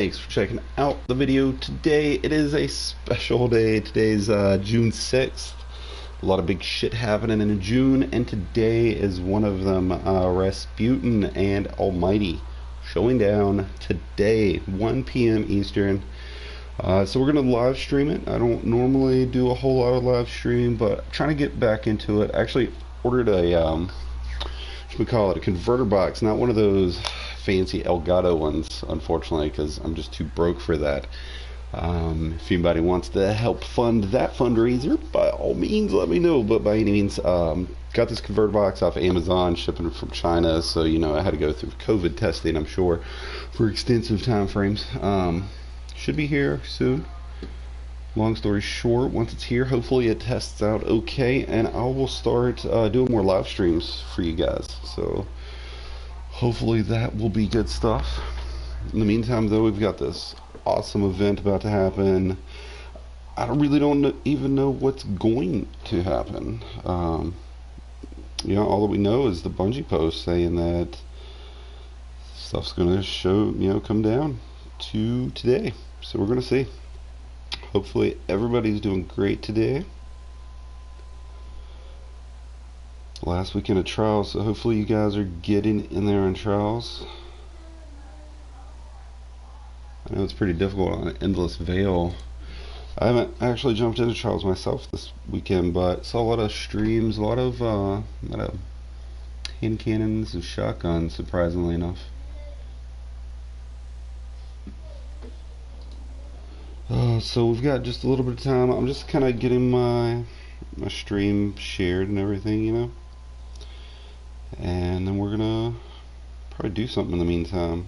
Thanks for checking out the video today. It is a special day. Today's June 6th. A lot of big shit happening in June, and today is one of them. Rasputin and Almighty showing down today, 1 p.m. Eastern. So we're going to live stream it. I don't normally do a whole lot of live streaming, but I'm trying to get back into it. I actually ordered a, what we call it, a converter box, not one of those fancy Elgato ones, unfortunately, because I'm just too broke for that. If anybody wants to help fund that fundraiser, by all means, let me know. But by any means, got this converter box off Amazon, shipping it from China, so I had to go through COVID testing, I'm sure, for extensive time frames. Should be here soon. Long story short, once it's here, hopefully it tests out okay, and I will start doing more live streams for you guys. So hopefully that will be good stuff. In the meantime, though, we've got this awesome event about to happen. I really don't even know what's going to happen. All that we know is the Bungie post saying that stuff's going to come down to today. So we're going to see. Hopefully everybody's doing great today. Last weekend of trials, so hopefully you guys are getting in there on trials. I know it's pretty difficult on an endless veil. I haven't actually jumped into trials myself this weekend, but saw a lot of streams, a lot of hand cannons and shotguns, surprisingly enough. So we've got just a little bit of time. I'm just kind of getting my stream shared and everything, and then we're gonna probably do something in the meantime.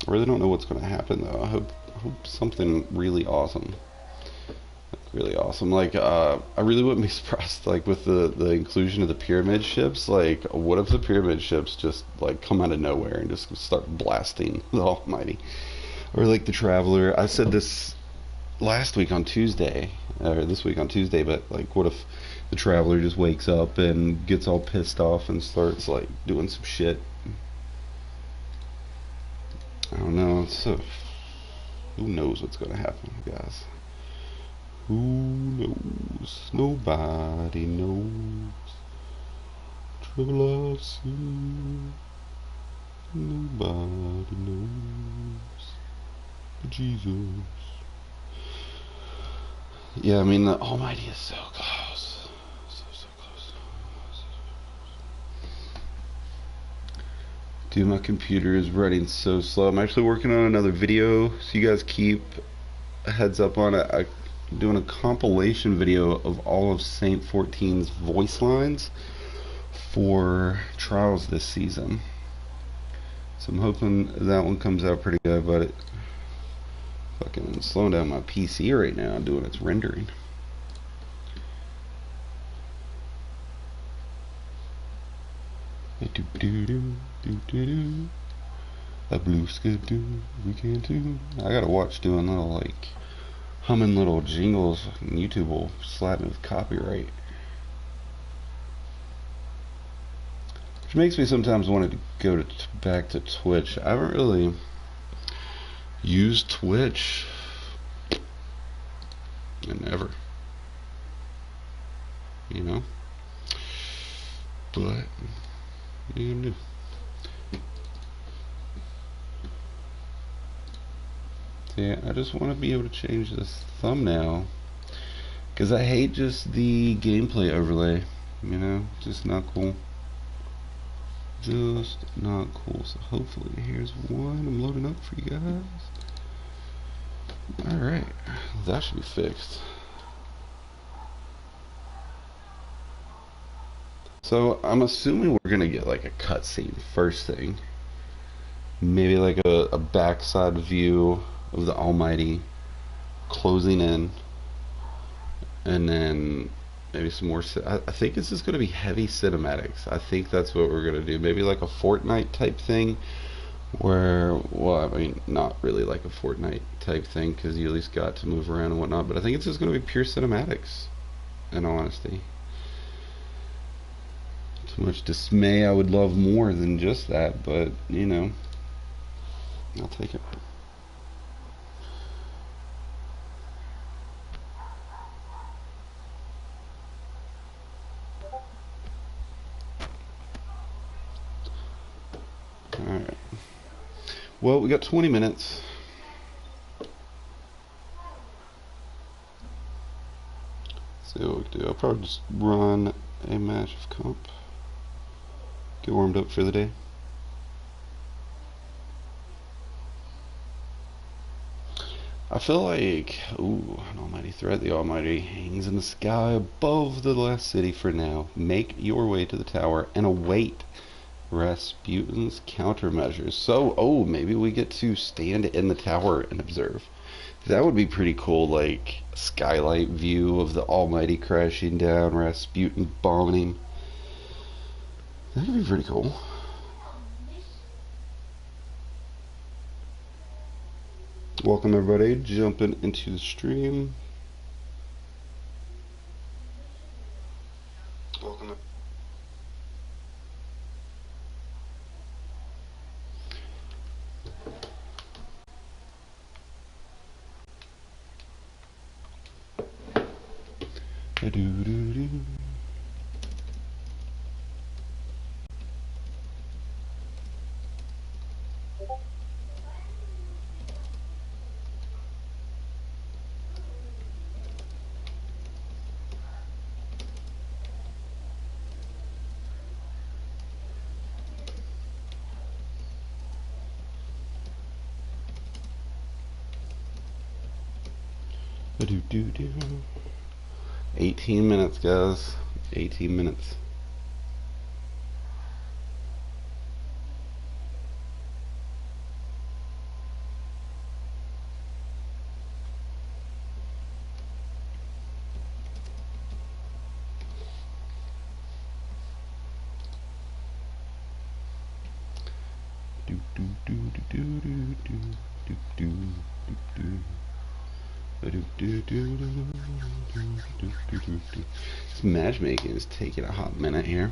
I really don't know what's gonna happen though. I hope something really awesome. Like I really wouldn't be surprised, like, with the inclusion of the pyramid ships. Like, what if the pyramid ships just like come out of nowhere and just start blasting the Almighty? Or like the Traveler. I said this last week on Tuesday, or this week on Tuesday, but like, what if the Traveler just wakes up and gets all pissed off and starts like doing some shit? I don't know. So who knows what's gonna happen, guys? Who knows? Nobody knows. Trouble I've seen. Nobody knows. But Jesus. Yeah, I mean, the Almighty is so close. So close. Dude, my computer is running so slow. I'm actually working on another video, so you guys keep a heads up on it. I'm doing a compilation video of all of Saint 14's voice lines for trials this season. So I'm hoping that one comes out pretty good, but it fucking slowing down my PC right now doing its rendering. A blue skip do we can do. I gotta watch doing little like humming little jingles. YouTube will slap me with copyright, which makes me sometimes want to go back to Twitch. I haven't really used Twitch in ever, but what are you gonna do? Yeah, I just want to be able to change this thumbnail, because I hate just the gameplay overlay, just not cool. Just not cool. So hopefully here's one I'm loading up for you guys. Alright, that should be fixed. So I'm assuming we're gonna get like a cutscene first thing. Maybe like a backside view of the Almighty closing in, and then maybe some more. I think this is going to be heavy cinematics. I think that's what we're going to do. Maybe like a Fortnite type thing, where, well, I mean, not really like a Fortnite type thing, because you at least got to move around and whatnot, but I think it's just going to be pure cinematics, in all honesty. So much dismay. I would love more than just that, but you know, I'll take it. Alright. Well, we got 20 minutes. Let's see what we can do. I'll probably just run a match of comp. Get warmed up for the day. I feel like, ooh, an almighty threat. The Almighty hangs in the sky above the last city for now. Make your way to the tower and await Rasputin's countermeasures. So, oh, maybe we get to stand in the tower and observe. That would be pretty cool, like, skylight view of the Almighty crashing down, Rasputin bombing him. That could be pretty cool. Welcome everybody, jumping into the stream. Welcome. Do-do-do. Do-do-do. 18 minutes, guys. 18 minutes. This matchmaking is taking a hot minute here.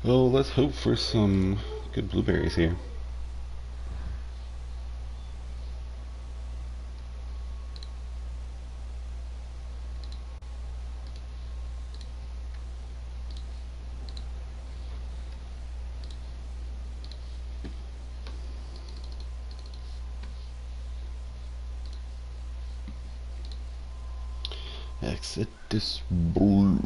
Well, let's hope for some good blueberries here. Exit this blue.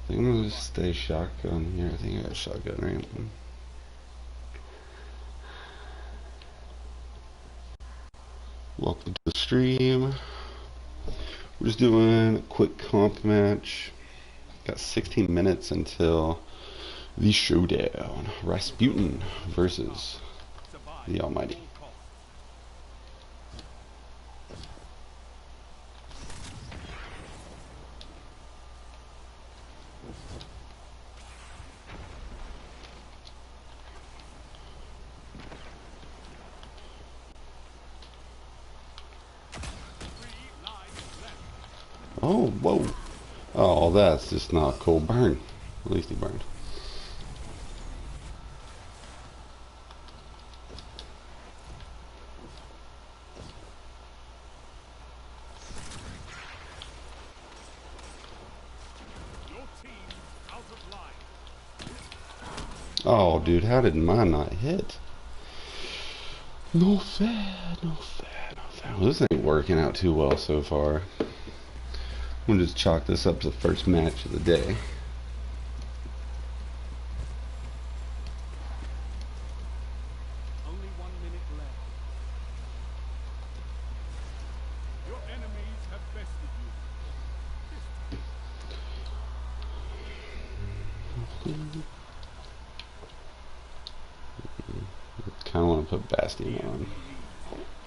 I think I'm gonna just stay shotgun here. I think I got shotgun right. Welcome to the stream. We're just doing a quick comp match. Got 16 minutes until the showdown. Rasputin versus the Almighty. Oh, whoa. Oh, that's just not a cool burn. At least he burned. Oh, dude, how did mine not hit? No fair, no fair. Well, this ain't working out too well so far. I'm gonna just chalk this up to the first match of the day. Only 1 minute left. Your enemies have bested you. Kind of want to put Bastion on.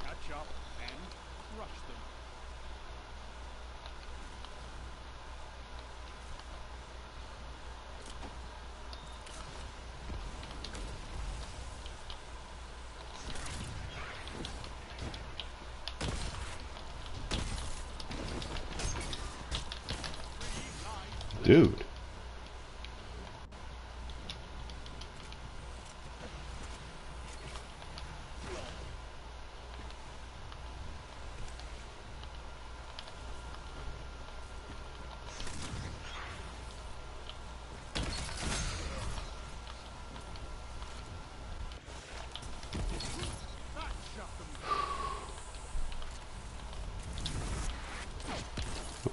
Catch up and crush them. Dude.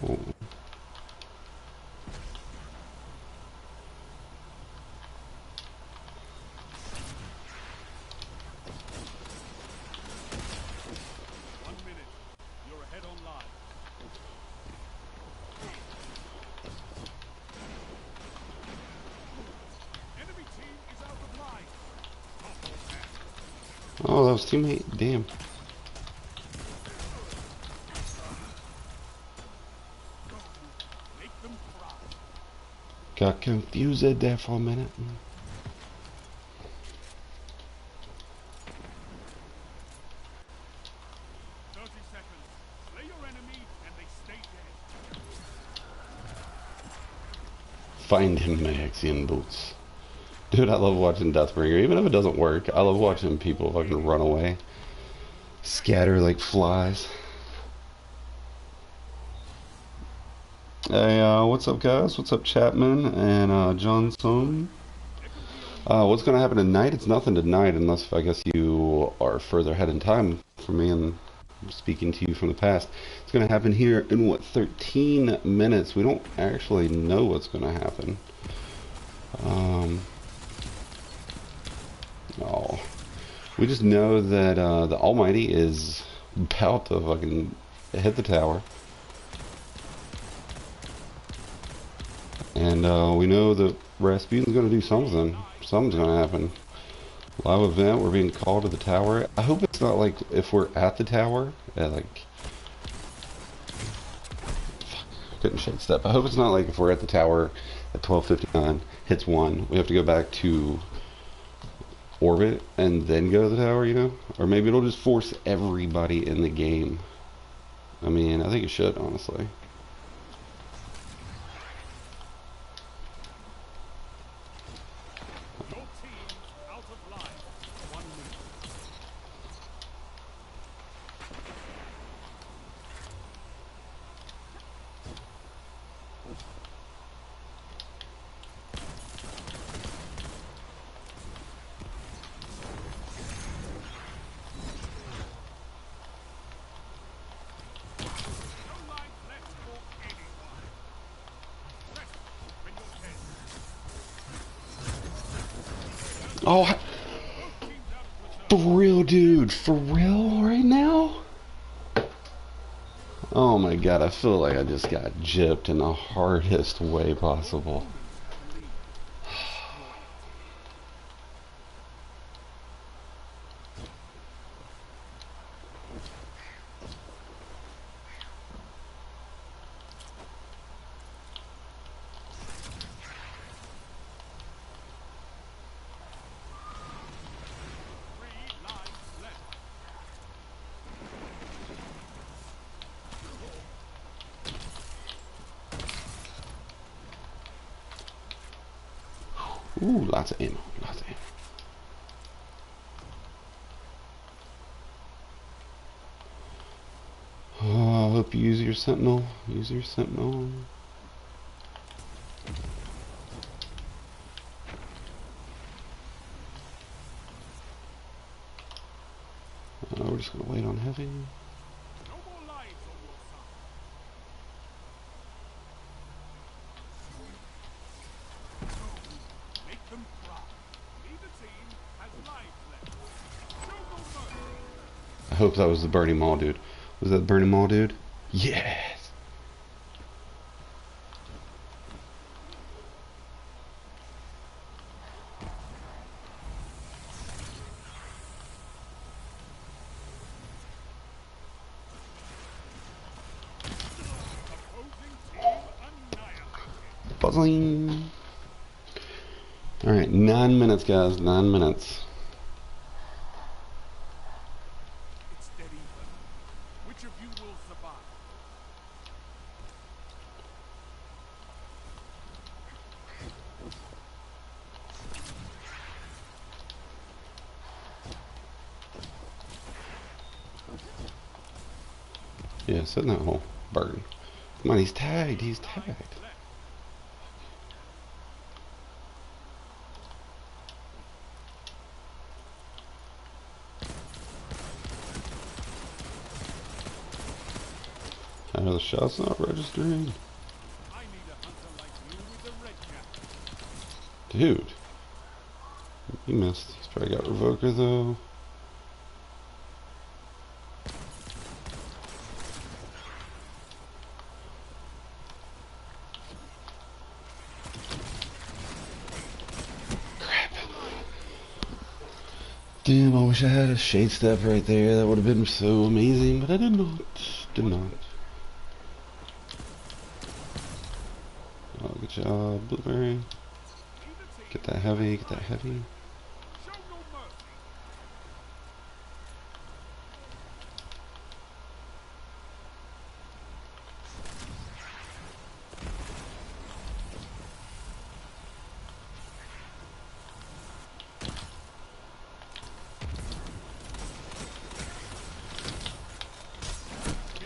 Oh. Oh, that was teammate. Damn. Got confused there for a minute. 30 seconds. Slay your enemy and they stay dead. Find him, Maxian boots. Dude, I love watching Deathbringer. Even if it doesn't work, I love watching people fucking run away. Scatter like flies. Hey, what's up, guys? What's up, Chapman and Johnson? What's going to happen tonight? It's nothing tonight, unless I guess you are further ahead in time from me and I'm speaking to you from the past. It's going to happen here in, what, 13 minutes. We don't actually know what's going to happen. Oh. We just know that the Almighty is about to fucking hit the tower. And we know that Rasputin's going to do something. Something's going to happen. Live event, we're being called to the tower. I hope it's not like if we're at the tower, like... Fuck, couldn't shake step. I hope it's not like if we're at the tower at 12:59, hits 1, we have to go back to orbit and then go to the tower, you know? Or maybe it'll just force everybody in the game. I mean, I think it should, honestly. Oh, for real, dude? For real right now? Oh my god, I feel like I just got gypped in the hardest way possible. Ooh, lots of ammo, lots of ammo. Oh, I hope you use your sentinel. Use your sentinel. We're just gonna wait on heavy. hope that was the Burning Mall dude. Was that the Burning Mall dude? Yes! Buzzing! Alright, 9 minutes, guys. 9 minutes. It's dead even. Which of you will survive? Yeah, sit in that hole. Burn. Come on, he's tagged. He's tagged. The shot's not registering. I need a hunter like you with a red cap. Dude. You missed. Let's try got Revoker though. Crap. Damn, I wish I had a shade step right there. That would have been so amazing, but I did not. Did not. Oh, good job, Blueberry. Get that heavy, get that heavy. Show no mercy.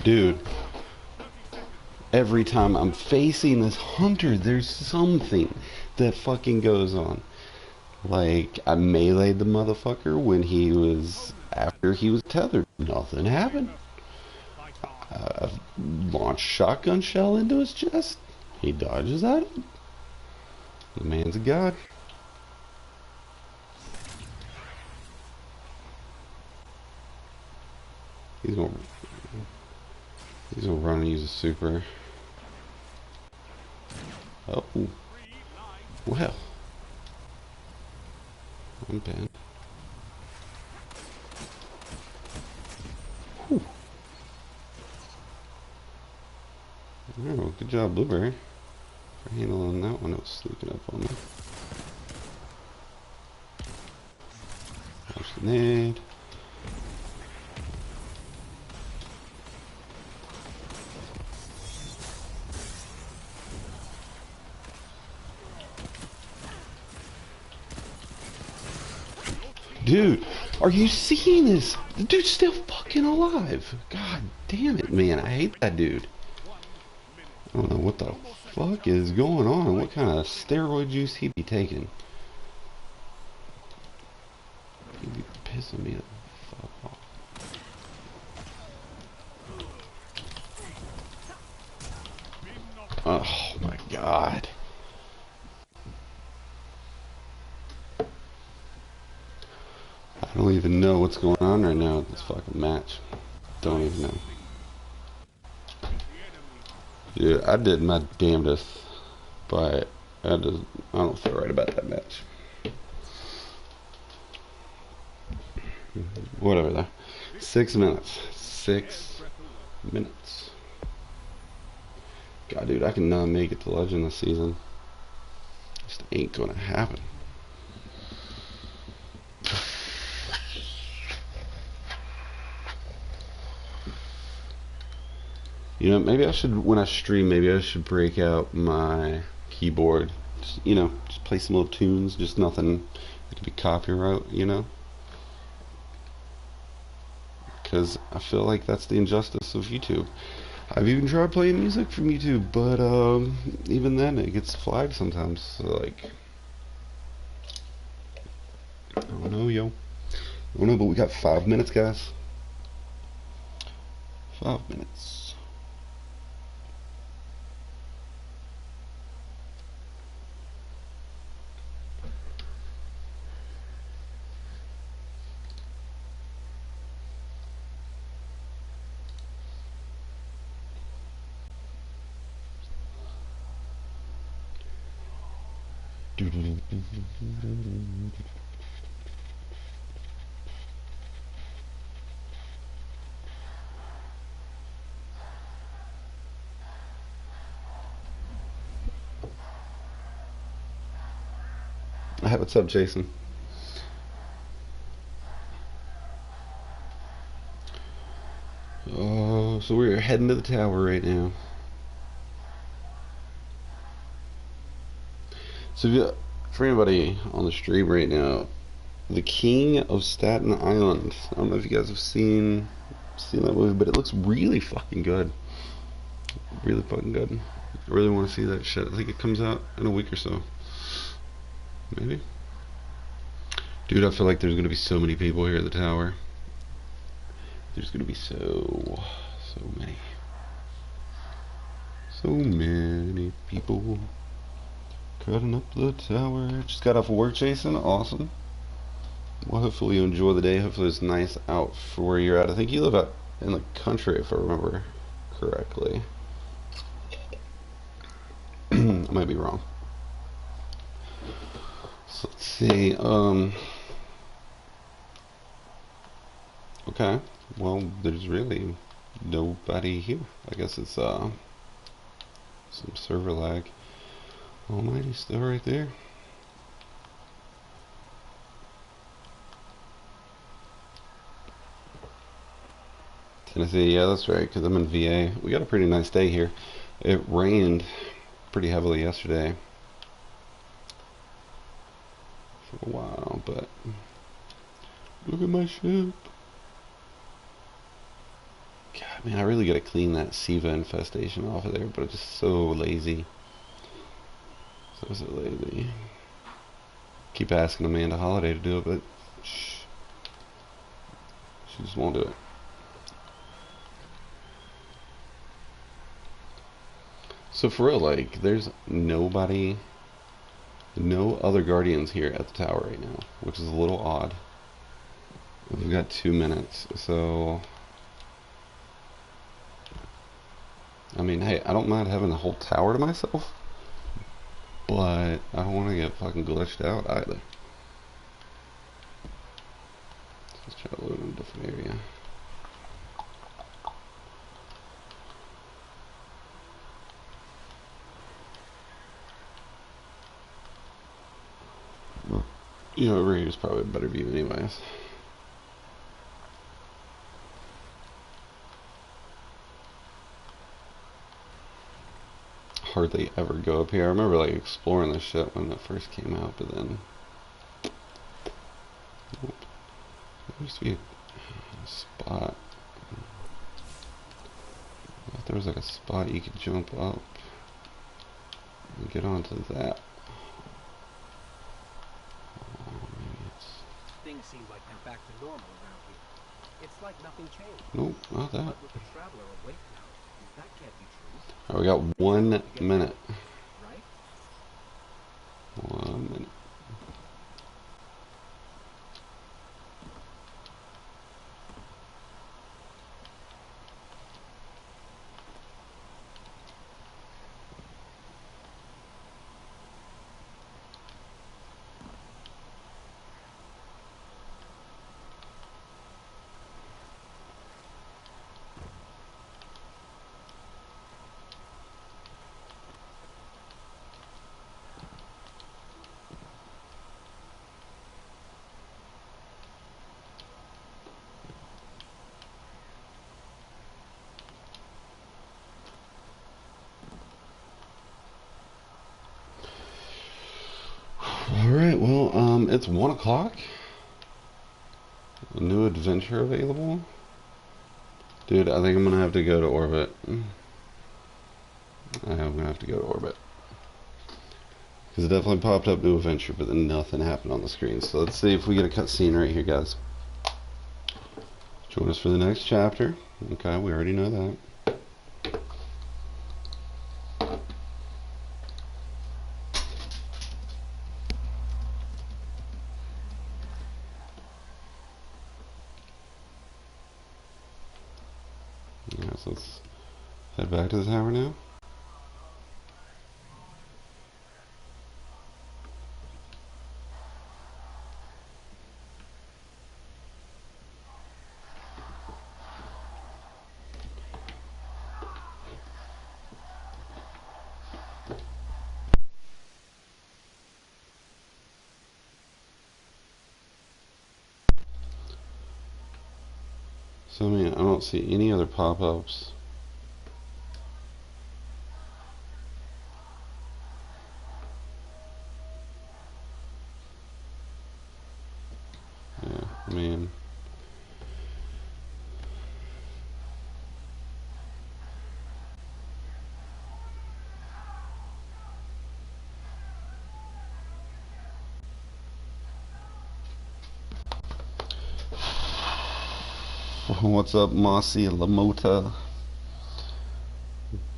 Dude. Every time I'm facing this hunter, there's something that fucking goes on. Like, I meleeed the motherfucker when he was, after he was tethered. Nothing happened. I launched shotgun shell into his chest. He dodges out of it. The man's a god. He's gonna run and use a super. Oh, well, I'm bad. Whew. Oh, good job, Blueberry, for handling that one. It was sneaking up on me. Watch the nade. Dude, are you seeing this? The dude's still fucking alive. God damn it, man. I hate that dude. I don't know what the fuck is going on. What kind of steroid juice he be taking? He be pissing me the fuck off. Oh my god. I don't even know what's going on right now with this fucking match. Don't even know. Dude, I did my damnedest, but I don't feel right about that match. Whatever though. 6 minutes. 6 minutes. God, dude, I cannot make it to Legend this season. Just ain't gonna happen. You know, maybe I should, when I stream, maybe I should break out my keyboard. Just, you know, just play some little tunes, just nothing that could be copyright, you know? Because I feel like that's the injustice of YouTube. I've even tried playing music from YouTube, but even then it gets flagged sometimes. So, like, I don't know, yo. I don't know, but we got 5 minutes, guys. 5 minutes. Hi, what's up, Jason? Oh, so we're heading to the tower right now. So, if you, for anybody on the stream right now, the King of Staten Island. I don't know if you guys have seen that movie, but it looks really fucking good. Really fucking good. I really want to see that shit. I think it comes out in a week or so. Maybe. Dude, I feel like there's gonna be so many people here at the tower. There's gonna be so many. So many people cutting up the tower. Just got off of work, Jason. Awesome. Well, hopefully you enjoy the day. Hopefully it's nice out for where you're at. I think you live out in the country, if I remember correctly. I might be wrong. So let's see. Okay. Well, there's really nobody here. I guess it's some server lag. Almighty, still right there. Tennessee, yeah, that's right, because I'm in VA. We got a pretty nice day here. It rained pretty heavily yesterday for a while, but look at my ship. God, man, I really gotta clean that SIVA infestation off of there, but I'm just so lazy. So lazy. Keep asking Amanda Holiday to do it, but she just won't do it. So for real, like, there's nobody, no other Guardians here at the tower right now, which is a little odd. We've got 2 minutes, so I mean, hey, I don't mind having the whole tower to myself, but I don't want to get fucking glitched out either. Let's try to load in a different area. You know, over here is probably a better view anyways. Hardly ever go up here. I remember like exploring this shit when it first came out, but then nope. There used to be a spot. I thought there was like a spot you could jump up and get onto that. Things seem like they're back to normal around here. It's like nothing changed. Nope, not that. But with the traveler awake now, that can't be true. Alright, we got 1 minute. Right? 1 minute. Alright, well, it's 1 o'clock. A new adventure available. Dude, I think I'm gonna have to go to orbit. I am gonna have to go to orbit. Because it definitely popped up new adventure, but then nothing happened on the screen. So let's see if we get a cutscene right here, guys. Join us for the next chapter. Okay, we already know that. Yeah, so let's head back to the tower now. So I mean, I don't see any other pop-ups. Yeah, I mean, what's up, Mossy and Lamota?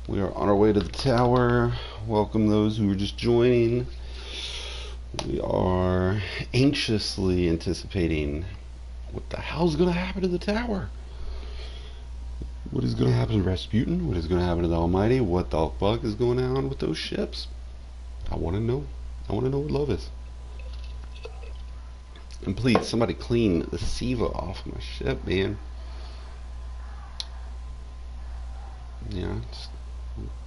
We are on our way to the tower. Welcome those who are just joining. We are anxiously anticipating what the hell's gonna happen to the tower. What is gonna happen to Rasputin? What is gonna happen to the Almighty? What the fuck is going on with those ships? I wanna know. I wanna know what love is. And please, somebody clean the Siva off my ship, man. Yeah, just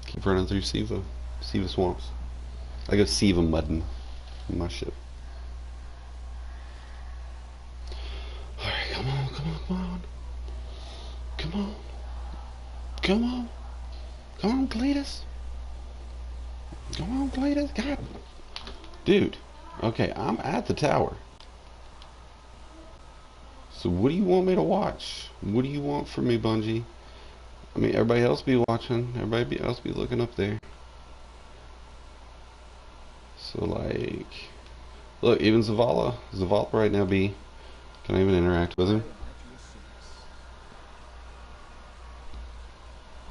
keep running through Siva swamps. I go Siva mudding in my ship. Alright, come on, come on, come on. Come on. Come on. Come on, Cletus. Come on, Cletus. God. Dude. Okay, I'm at the tower. So what do you want me to watch? What do you want from me, Bungie? I mean, everybody else be watching. Everybody else be looking up there. So, like... Look, even Zavala. Zavala right now be... Can I even interact with him?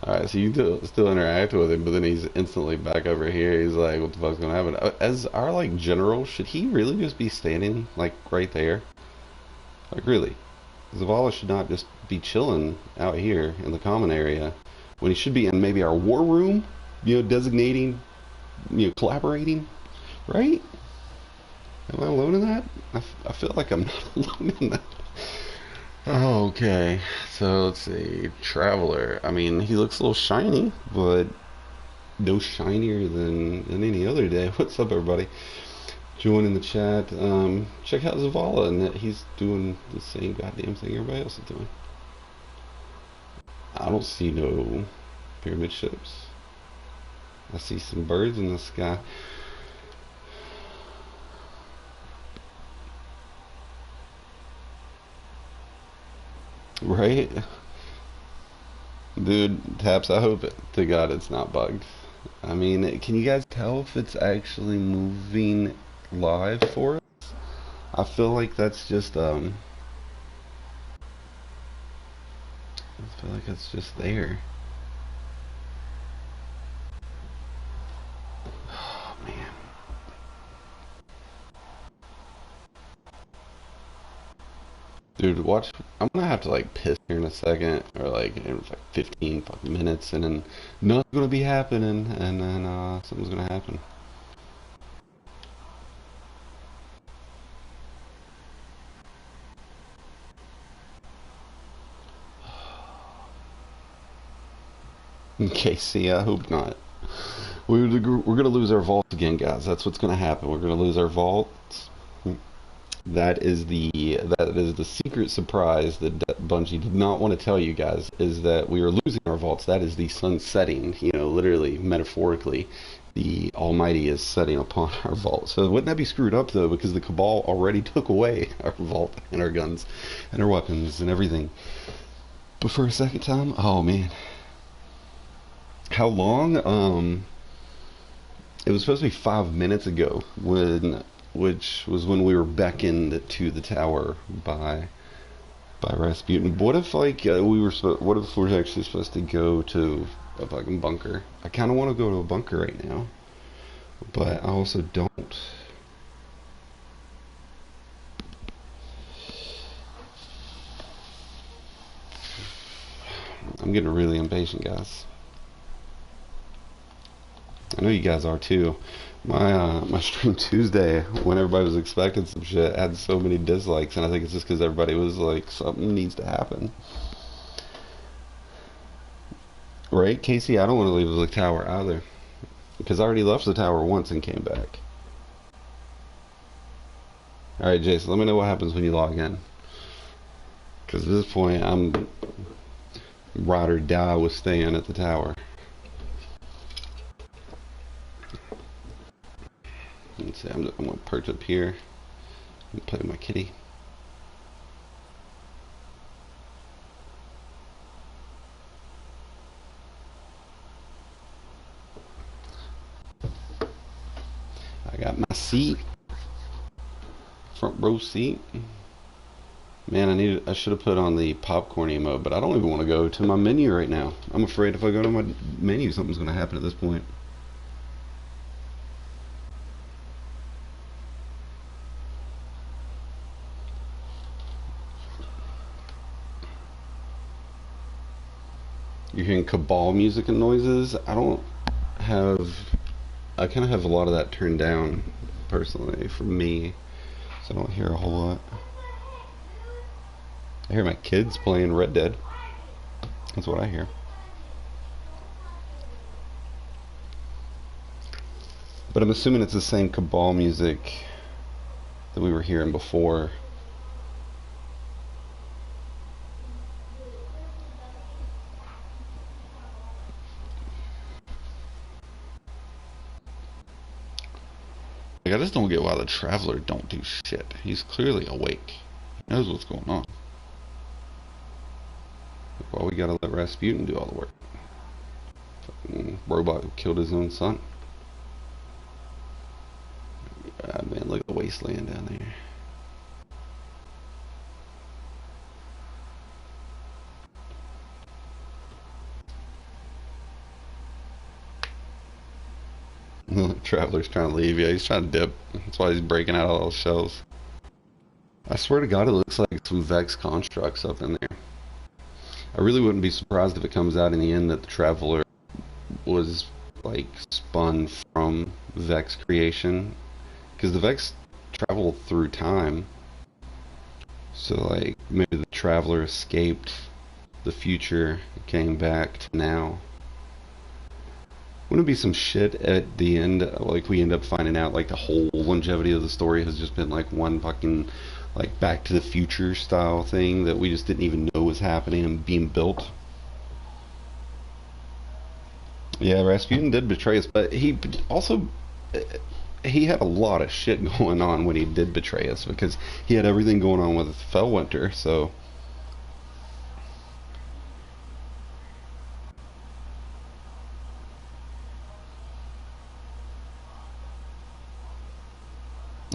Alright, so you still interact with him, but then he's instantly back over here. He's like, what the fuck's gonna happen? As our, like, general, should he really just be standing, like, right there? Like, really? Zavala should not just be chilling out here in the common area when he should be in maybe our war room, you know, designating, you know, collaborating, right? Am I alone in that? I feel like I'm not alone in that. Oh, okay, so let's see. Traveler. I mean, he looks a little shiny, but no shinier than any other day. What's up, everybody? Join in the chat. Check out Zavala, and that he's doing the same goddamn thing everybody else is doing. I don't see no pyramid ships. I see some birds in the sky. Right? Dude, Taps, I hope to God it's not bugged. I mean, can you guys tell if it's actually moving live for us? I feel like that's just, I feel like it's just there. Oh, man. Dude, watch. I'm gonna have to like piss here in a second, or like in like 15 fucking minutes, and then nothing's gonna be happening, and then something's gonna happen. Casey, I hope not. We're gonna lose our vault again, guys. That's what's gonna happen. We're gonna lose our vaults. That is the secret surprise that Bungie did not want to tell you guys, is that we are losing our vaults. That is the sun setting, you know, literally, metaphorically, the Almighty is setting upon our vault. So wouldn't that be screwed up though, because the Cabal already took away our vault and our guns and our weapons and everything. But for a second time, oh man. How long? It was supposed to be 5 minutes ago, which was when we were beckoned to the tower by Rasputin. What if like what if we're actually supposed to go to a fucking bunker? I kind of want to go to a bunker right now, but I also don't. I'm getting really impatient, guys. I know you guys are too. My stream Tuesday, when everybody was expecting some shit, had so many dislikes, and I think it's just because everybody was like, something needs to happen. Right, Casey? I don't want to leave the tower either, because I already left the tower once and came back. Alright, Jason, let me know what happens when you log in. Because at this point, I'm ride or die with staying at the tower. Let's see, I'm going to perch up here and play with my kitty. I got my seat, front row seat. Man, I should have put on the popcorn emote, but I don't even want to go to my menu right now. I'm afraid if I go to my menu, something's going to happen at this point. You're hearing cabal music and noises. I kind of have a lot of that turned down, personally, for me, so I don't hear a whole lot. I hear my kids playing Red Dead. That's what I hear. But I'm assuming it's the same cabal music that we were hearing before. Like, I just don't get why the Traveler don't do shit. He's clearly awake. He knows what's going on. Why we gotta let Rasputin do all the work? Fucking robot who killed his own son. Ah, man, look at the wasteland down there. Traveler's trying to leave. Yeah, he's trying to dip. That's why he's breaking out all those shells. I swear to God, it looks like some Vex constructs up in there. I really wouldn't be surprised if it comes out in the end that the Traveler was, like, spun from Vex creation. Because the Vex travel through time. So, like, maybe the Traveler escaped the future, came back to now. Wouldn't it be some shit at the end, like we end up finding out like the whole longevity of the story has just been like one fucking like Back to the Future style thing that we just didn't even know was happening and being built? Yeah, Rasputin did betray us, but he also he had a lot of shit going on when he did betray us because he had everything going on with Fellwinter, so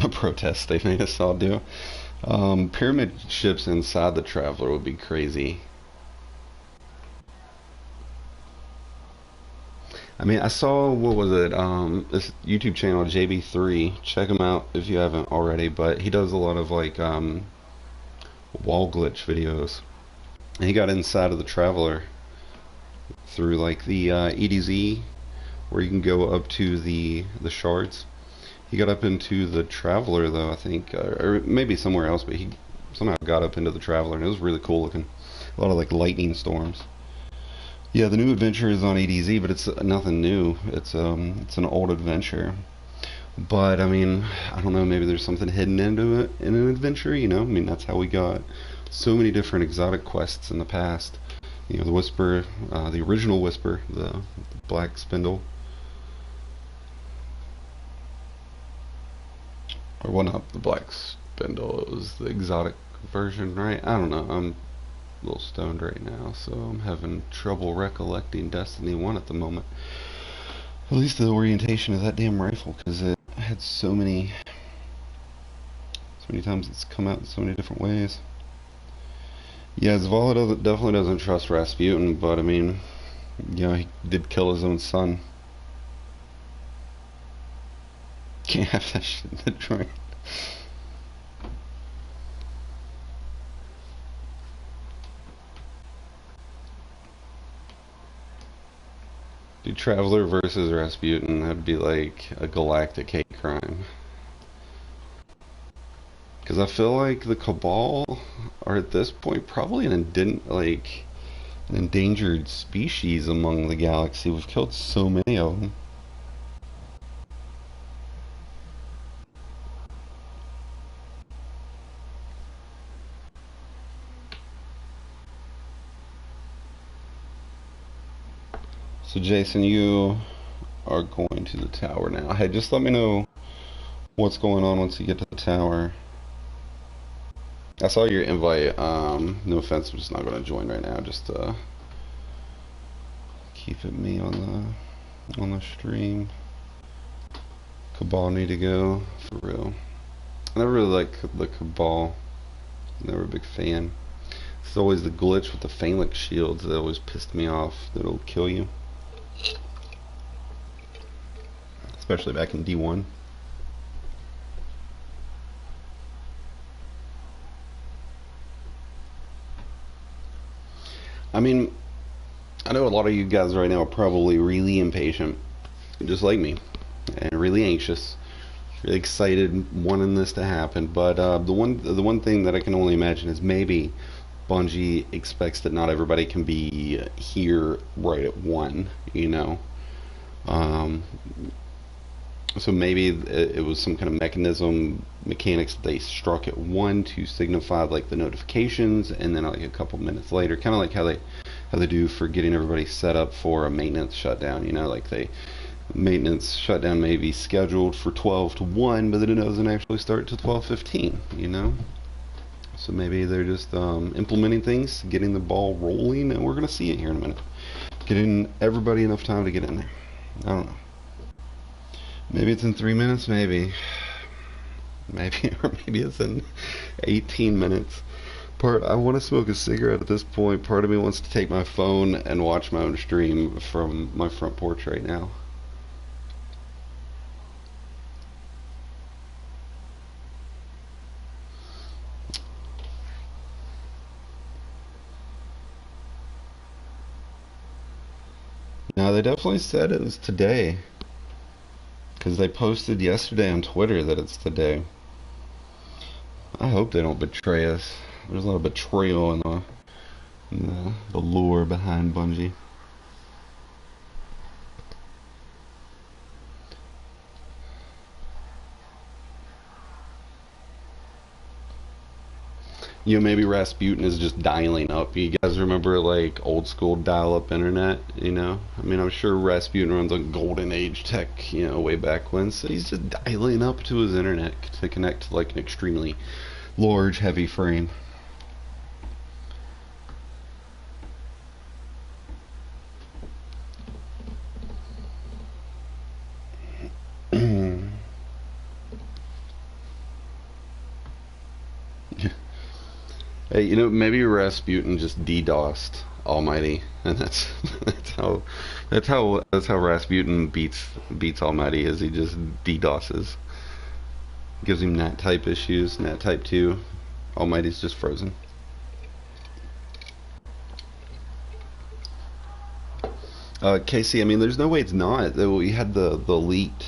a protest they made us all do. Pyramid ships inside the Traveler would be crazy. I mean, I saw, what was it, this YouTube channel, JB3. Check him out if you haven't already, but he does a lot of, like, wall glitch videos. And he got inside of the Traveler through, like, the EDZ, where you can go up to the shards. He got up into the Traveler, though, I think, or maybe somewhere else, but he somehow got up into the Traveler, and it was really cool looking. A lot of, like, lightning storms. Yeah, the new adventure is on EDZ, but it's nothing new. It's an old adventure. But I mean, I don't know, maybe there's something hidden into it in an adventure, you know? I mean, that's how we got so many different exotic quests in the past. You know, the Whisper, the original Whisper, the Black Spindle. Or well, not the Black Spindle, it was the exotic version, right? I don't know. I'm a little stoned right now, so I'm having trouble recollecting Destiny 1 at the moment. At least the orientation of that damn rifle, because it had so many times it's come out in so many different ways. Yeah, Zavala definitely doesn't trust Rasputin, but I mean, you know, he did kill his own son. Can't have that shit in the joint. Dude, Traveler versus Rasputin, that'd be like a galactic hate crime. Because I feel like the Cabal are at this point probably an endangered species among the galaxy. We've killed so many of them. Jason, you are going to the tower now. Hey, just let me know what's going on once you get to the tower. I saw your invite. No offense, I'm just not going to join right now. Just keep it me on the stream. Cabal need to go for real. I never really liked the Cabal. Never a big fan. It's always the glitch with the phalanx shields that always pissed me off. That'll kill you, especially back in D1. I mean, I know a lot of you guys right now are probably really impatient, just like me, and really anxious, really excited, wanting this to happen. But the one thing that I can only imagine is maybe Bungie expects that not everybody can be here right at 1. You know, so maybe it was some kind of mechanics that they struck at 1 to signify like the notifications, and then like a couple minutes later, kind of like how they do for getting everybody set up for a maintenance shutdown. You know, like maintenance shutdown may be scheduled for 12 to 1, but then it doesn't actually start till 12:15. You know, so maybe they're just implementing things, getting the ball rolling, and we're gonna see it here in a minute. Getting everybody enough time to get in there. I don't know. Maybe it's in 3 minutes, maybe, or maybe it's in 18 minutes. I want to smoke a cigarette at this point. Part of me wants to take my phone and watch my own stream from my front porch right now. Now, they definitely said it was today, because they posted yesterday on Twitter that it's today. I hope they don't betray us. There's a lot of betrayal in the lore behind Bungie. You know, maybe Rasputin is just dialing up. You guys remember like old school dial-up internet? You know, I mean, I'm sure Rasputin runs on golden age tech, you know, way back when. So he's just dialing up to his internet to connect to like an extremely large, heavy frame. Hey, you know, maybe Rasputin just DDoSed Almighty, and that's how Rasputin beats Almighty, is he just DDoSes. Gives him NAT type issues, NAT type 2. Almighty's just frozen. Casey, I mean, there's no way it's not. We had the leaked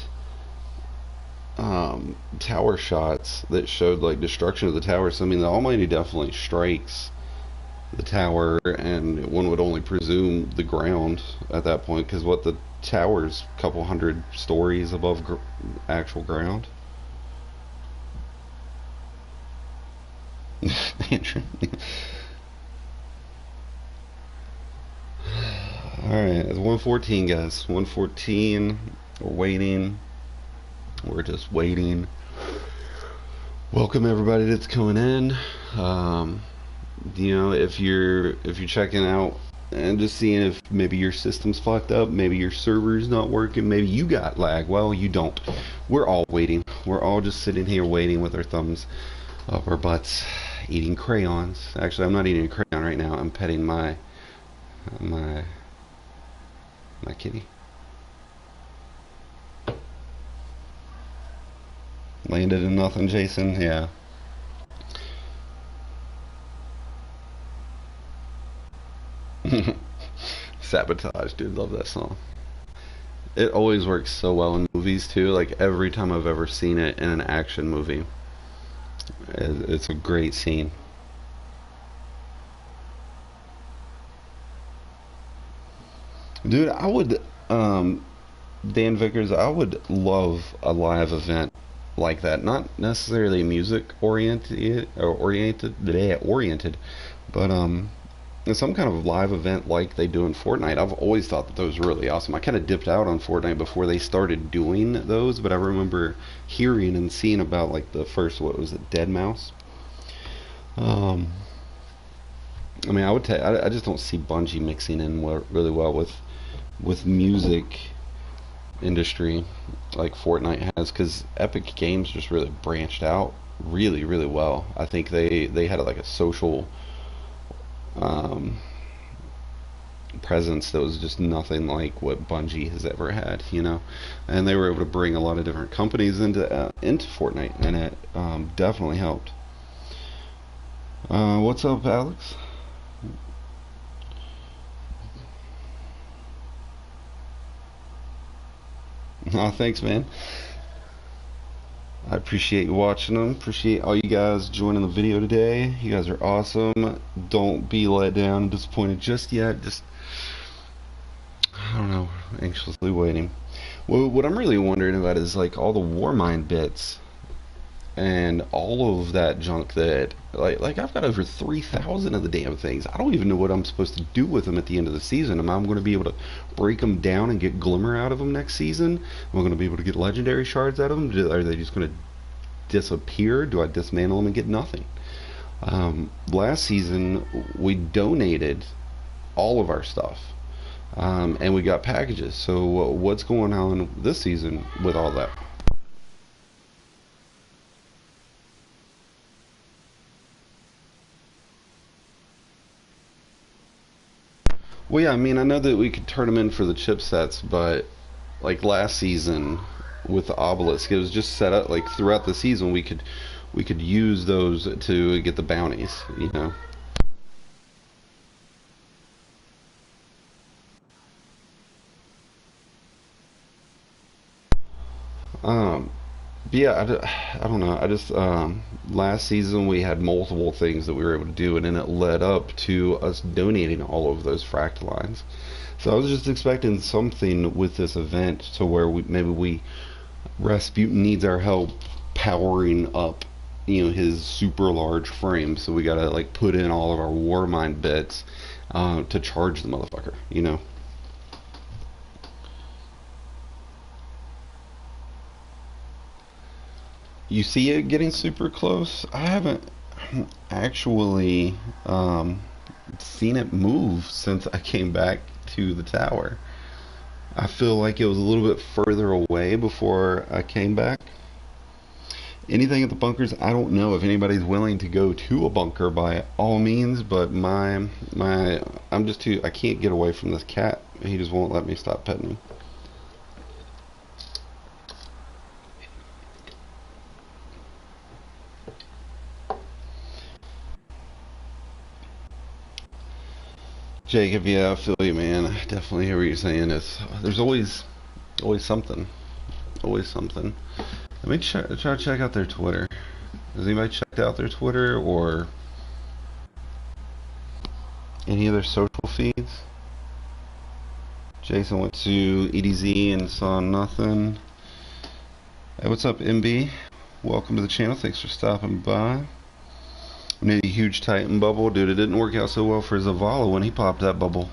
tower shots that showed like destruction of the tower. So I mean, the Almighty definitely strikes the tower, and one would only presume the ground at that point, because what, the tower's a couple hundred stories above actual ground. Alright, it's 1:14, guys. 1:14. We're waiting. We're just waiting. Welcome everybody that's coming in. You know, if you're checking out and just seeing if maybe your system's fucked up, maybe your server's not working, maybe you got lag. Well, you don't. We're all waiting. We're all just sitting here waiting with our thumbs up our butts, eating crayons. Actually, I'm not eating a crayon right now. I'm petting my kitty. Landed in nothing, Jason. Yeah. Sabotage, dude. Love that song. It always works so well in movies too. Like every time I've ever seen it in an action movie, it's a great scene. Dude, I would, Dan Vickers, I would love a live event like that. Not necessarily music oriented, but some kind of live event like they do in Fortnite. I've always thought that those were really awesome. I kind of dipped out on Fortnite before they started doing those, but I remember hearing and seeing about like the first, what was it, Dead Mouse. Um, I mean, I just don't see Bungie mixing in really well with music industry like Fortnite has, because Epic Games just really branched out really well. I think they had like a social um, presence that was just nothing like what Bungie has ever had, you know. And they were able to bring a lot of different companies into Fortnite, and it definitely helped. What's up, Alex? Oh, thanks, man. I appreciate you watching them. Appreciate all you guys joining the video today. You guys are awesome. Don't be let down and disappointed just yet. Just, I don't know, anxiously waiting. Well, what I'm really wondering about is like all the Warmind bits and all of that junk that like I've got over 3,000 of the damn things. I don't even know what I'm supposed to do with them at the end of the season. Am I going to be able to break them down and get glimmer out of them next season? Am I going to be able to get legendary shards out of them? Are they just going to disappear? Do I dismantle them and get nothing? Last season we donated all of our stuff, and we got packages. So what's going on this season with all that? Well, yeah, I mean, I know that we could turn them in for the chipsets, but like last season with the obelisk, it was just set up like throughout the season we could use those to get the bounties, you know. Um, but yeah, I don't know. I just last season we had multiple things that we were able to do, and then it led up to us donating all of those fract lines. So I was just expecting something with this event to where maybe Rasputin needs our help powering up, you know, his super large frame. So we gotta like put in all of our Warmind bits to charge the motherfucker, you know. You see it getting super close. I haven't actually seen it move since I came back to the tower. I feel like it was a little bit further away before I came back. Anything at the bunkers, I don't know if anybody's willing to go to a bunker by all means, but my I'm just too, I can't get away from this cat. He just won't let me stop petting him. Jacob, yeah, I feel you, man. I definitely hear what you're saying. There's always something, always something. Let me try to check out their Twitter. Has anybody checked out their Twitter or any other social feeds? Jason went to EDZ and saw nothing. Hey, what's up, MB? Welcome to the channel. Thanks for stopping by. We need a huge Titan bubble. Dude, it didn't work out so well for Zavala when he popped that bubble.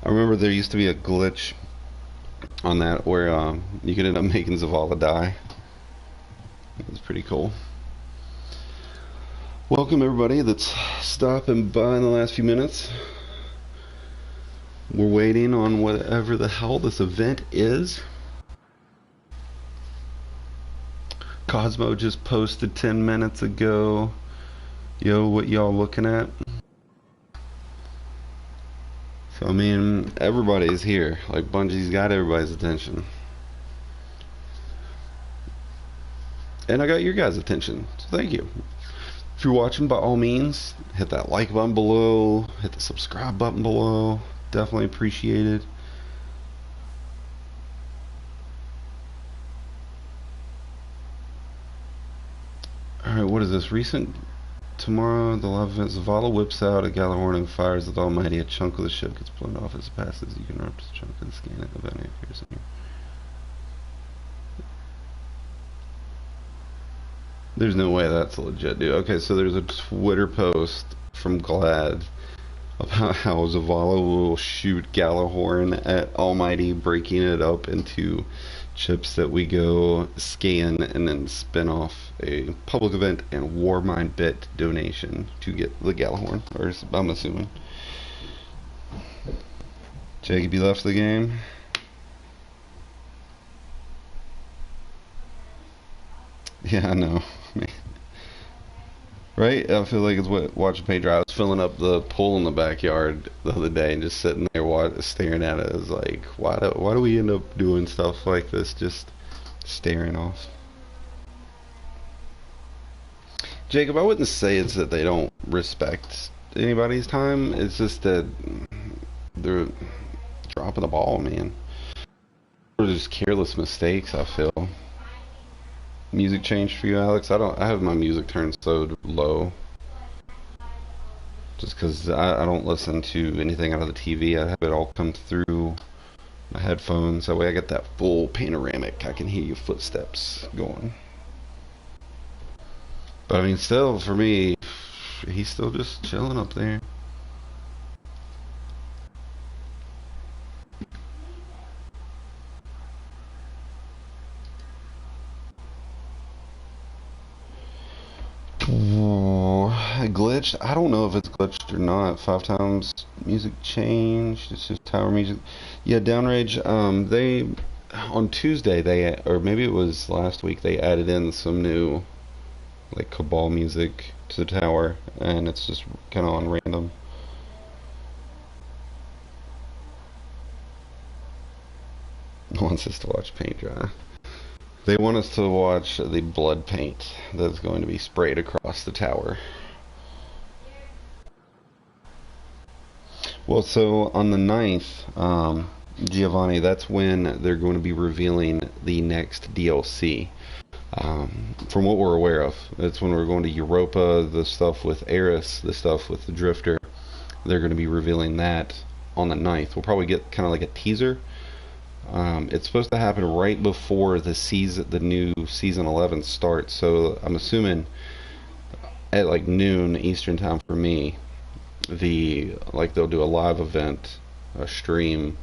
I remember there used to be a glitch on that where you could end up making Zavala die. It was pretty cool. Welcome everybody that's stopping by in the last few minutes. We're waiting on whatever the hell this event is. Cosmo just posted 10 minutes ago. Yo, what y'all looking at? So I mean, everybody's here. Like Bungie's got everybody's attention. And I got your guys' attention. So thank you. If you're watching, by all means, hit that like button below, hit the subscribe button below. Definitely appreciate it. Alright, what is this? Recent tomorrow, the live event, Zavala whips out a Galahorn and fires at Almighty. A chunk of the ship gets blown off as it passes. You can run up to the chunk and scan it. The event appears in here. There's no way that's legit, dude. Okay, so there's a Twitter post from Glad about how Zavala will shoot Gallahorn at Almighty, breaking it up into chips that we go scan and then spin off a public event and Warmind bit donation to get the Gallahorn. Or I'm assuming. Jacob, you left the game? Yeah, I know. Right? I feel like it's what watching paint dry. I was filling up the pool in the backyard the other day and just sitting there staring at it. I was like, why do we end up doing stuff like this? Just staring off. Jacob, I wouldn't say it's that they don't respect anybody's time. It's just that they're dropping the ball, man. Or just careless mistakes, I feel. Music change for you, Alex? I have my music turned so low. Just because I don't listen to anything out of the TV. I have it all come through my headphones. That way I get that full panoramic. I can hear your footsteps going. But I mean, still, for me, he's still just chilling up there. Glitched? I don't know if it's glitched or not. 5 times music changed. It's just tower music. Yeah, Downrage. They on Tuesday or maybe it was last week, they added in some new like Cabal music to the tower, and it's just kind of on random. Wants us to watch paint dry. They want us to watch the blood paint that's going to be sprayed across the tower. Well, so on the 9th, Giovanni, that's when they're going to be revealing the next DLC. From what we're aware of, it's when we're going to Europa, the stuff with Eris, the stuff with the Drifter. They're going to be revealing that on the 9th. We'll probably get kind of like a teaser. It's supposed to happen right before the new season 11 starts. So I'm assuming at like noon Eastern time for me, they'll do a live event, a stream,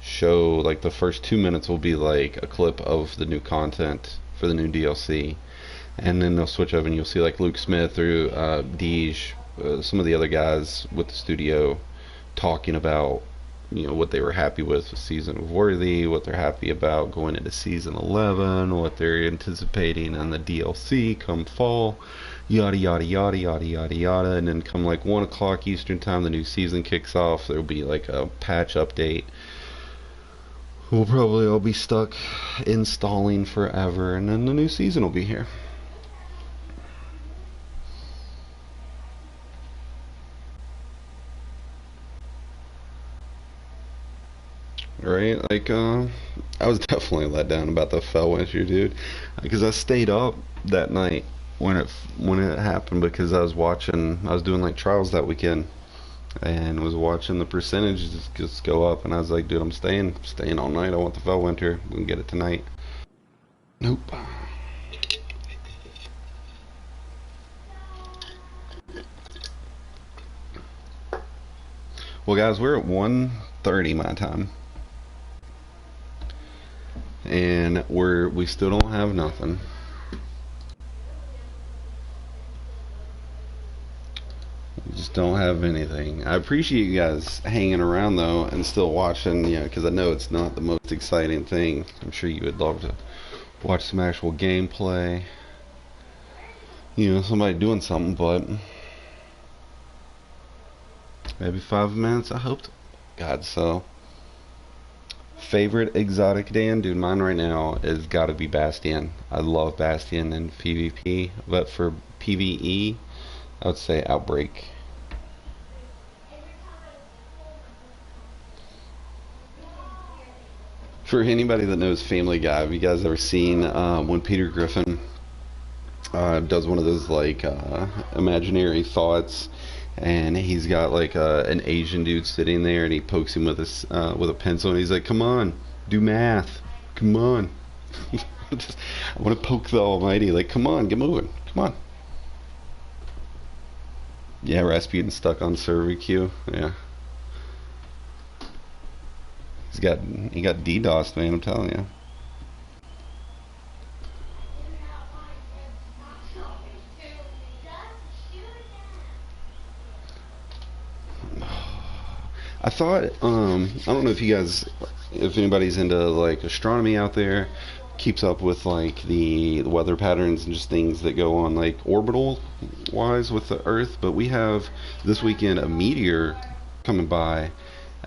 show like the first 2 minutes will be like a clip of the new content for the new DLC, and then they'll switch over and you'll see like Luke Smith or Deej, some of the other guys with the studio talking about what they were happy with season of Worthy, what they're happy about going into season 11, what they're anticipating in the DLC come fall, yada yada yada yada yada yada. And then come like 1 o'clock Eastern time, the new season kicks off. There'll be like a patch update. We'll probably all be stuck installing forever, and then the new season will be here. Right? Like, I was definitely let down about the Fellwinter, dude, because I stayed up that night when it happened, because I was doing like trials that weekend and was watching the percentages just go up, and I was like, dude, I'm staying all night. I want the Fellwinter. We can get it tonight. Nope. Well, guys, we're at 1:30 my time, and we still don't have nothing. We just don't have anything. I appreciate you guys hanging around though and still watching, because I know it's not the most exciting thing. I'm sure you would love to watch some actual gameplay, somebody doing something, but maybe 5 minutes, I hope. God, so favorite exotic, Dan? Dude, mine right now is gotta be Bastion. I love Bastion in PvP, but for PvE, I would say Outbreak. For anybody that knows Family Guy, have you guys ever seen when Peter Griffin does one of those like imaginary thoughts, and he's got like an Asian dude sitting there, and he pokes him with a pencil, and he's like, "Come on, do math. Come on." I want to poke the Almighty, like, "Come on, get moving. Come Come on. Yeah, Rasputin stuck on server queue. Yeah. He got DDoSed, man, I'm telling you. I thought, I don't know if you guys, if anybody's into like astronomy out there, keeps up with like the weather patterns and just things that go on like orbital wise with the Earth, but we have this weekend a meteor coming by,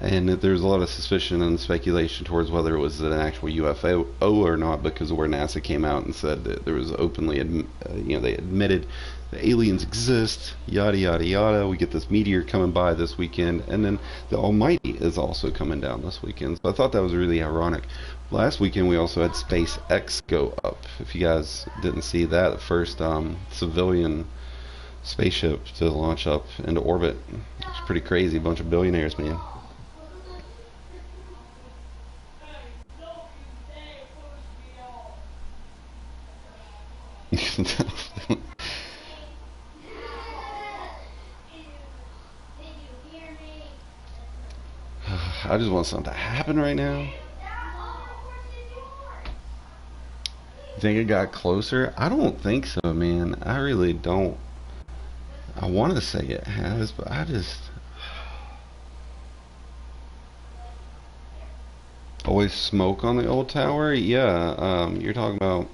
and there's a lot of suspicion and speculation towards whether it was an actual UFO or not, because of where NASA came out and said that there was openly, they admitted the aliens exist, yada yada yada. We get this meteor coming by this weekend, and then the Almighty is also coming down this weekend. So I thought that was really ironic. Last weekend we also had SpaceX go up. If you guys didn't see that, the first civilian spaceship to launch up into orbit. It's pretty crazy. A bunch of billionaires, man. I just want something to happen right now. Think it got closer? I don't think so, man. I really don't. I want to say it has, but I just always smoke on the old tower. Yeah, you're talking about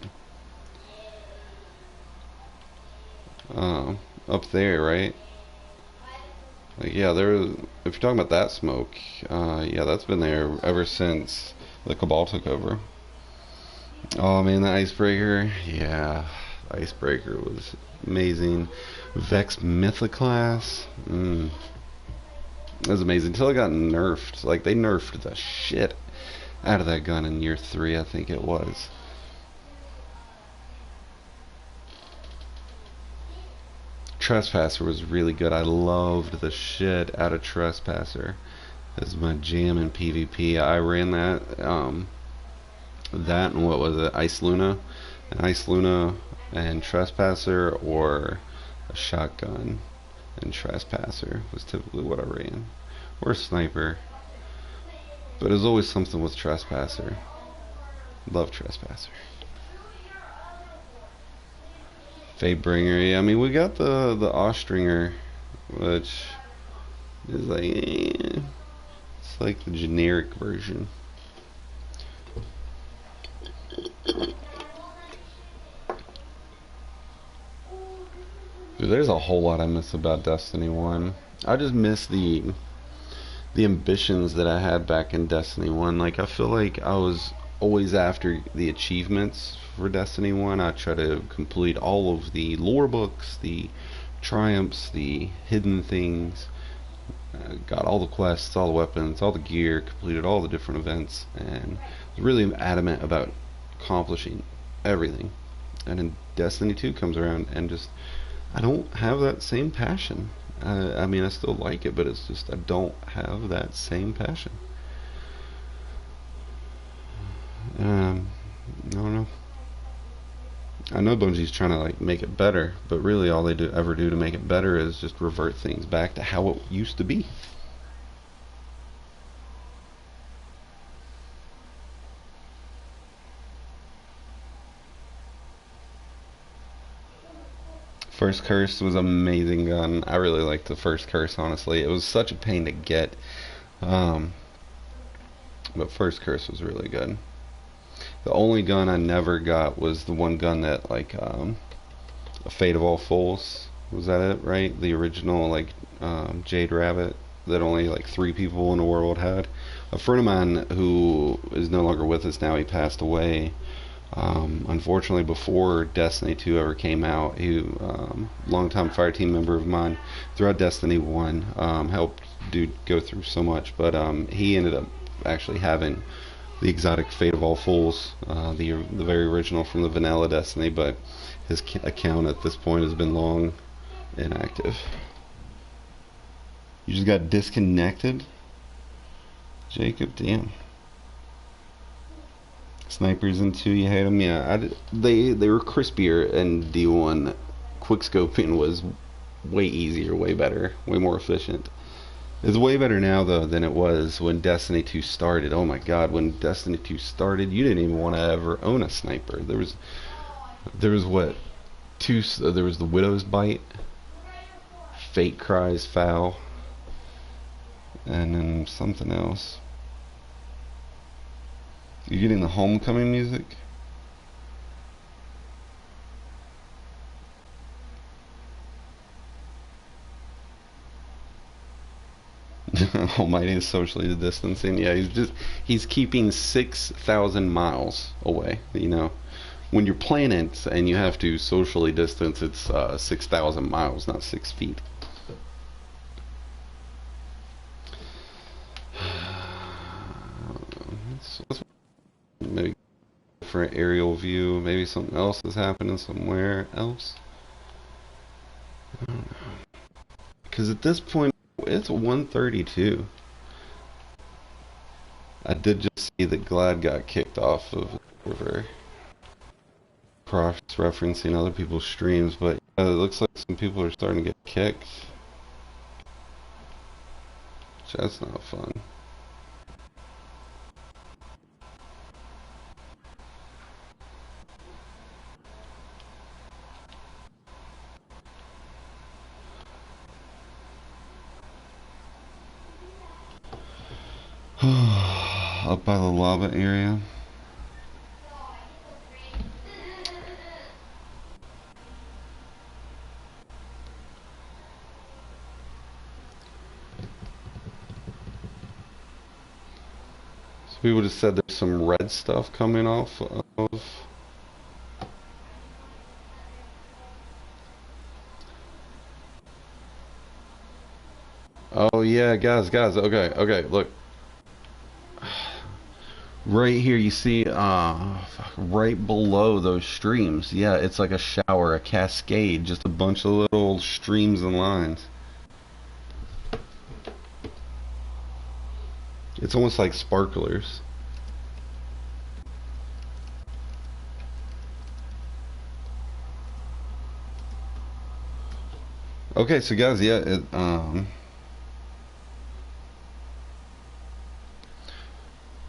up there, right? Like, yeah, if you're talking about that smoke, yeah, that's been there ever since the Cabal took over. Oh man, the icebreaker, yeah, the icebreaker was amazing. Vex Mythoclass, it was amazing until it got nerfed. Like, they nerfed the shit out of that gun in year 3, I think it was. Trespasser was really good. I loved the shit out of Trespasser. This is my jam in PvP. I ran that, that and what was it, Ice Luna? An Ice Luna and Trespasser, or a shotgun and Trespasser was typically what I ran. Or a sniper. But it was always something with Trespasser. Love Trespasser. Fatebringer, yeah, I mean, we got the Ostringer, which is like, it's like the generic version. Dude, there's a whole lot I miss about Destiny 1. I just miss the ambitions that I had back in Destiny 1. Like, I feel like I was always after the achievements for Destiny 1. I try to complete all of the lore books, the triumphs, the hidden things, got all the quests, all the weapons, all the gear, completed all the different events, and was really adamant about accomplishing everything. And then Destiny 2 comes around, and just, I don't have that same passion. I mean, I still like it, but it's just, I don't have that same passion. I don't know. I know Bungie's trying to like make it better, but really all they ever do to make it better is just revert things back to how it used to be. First Curse was an amazing gun. I really liked the First Curse, honestly. It was such a pain to get, but First Curse was really good. The only gun I never got was the one gun that, like, a Fate of All Fools. Was that it, right? The original, like, Jade Rabbit that only, like, 3 people in the world had. A friend of mine who is no longer with us now, he passed away. Unfortunately, before Destiny 2 ever came out, he, longtime fire team member of mine, throughout Destiny 1, helped dude go through so much, but he ended up actually having the exotic Fate of All Fools, the very original from the vanilla Destiny, but his account at this point has been long inactive. You just got disconnected? Jacob, damn. Snipers in 2, you hate them? Yeah, they were crispier in D1 quickscoping was way easier, way better, way more efficient. It's way better now though than it was when Destiny 2 started. Oh my God, when Destiny 2 started, you didn't even want to ever own a sniper. There was what two? There was the Widow's Bite, Fate Cries Foul, and then something else. You getting the homecoming music? Almighty is socially distancing. Yeah, he's keeping 6,000 miles away. You know, when you're playing it and you have to socially distance, it's 6,000 miles, not 6 feet. Let's maybe for an aerial view. Maybe something else is happening somewhere else. I don't know. Because at this point, it's 1:32. I did just see that Glad got kicked off of the server. Cross-referencing other people's streams, but it looks like some people are starting to get kicked. That's not fun. Up by the lava area. So we would have said there's some red stuff coming off of. Oh yeah, guys, okay, look. Right here, you see, right below those streams. Yeah, it's like a shower, a cascade, just a bunch of little streams and lines. It's almost like sparklers. Okay, so guys, yeah,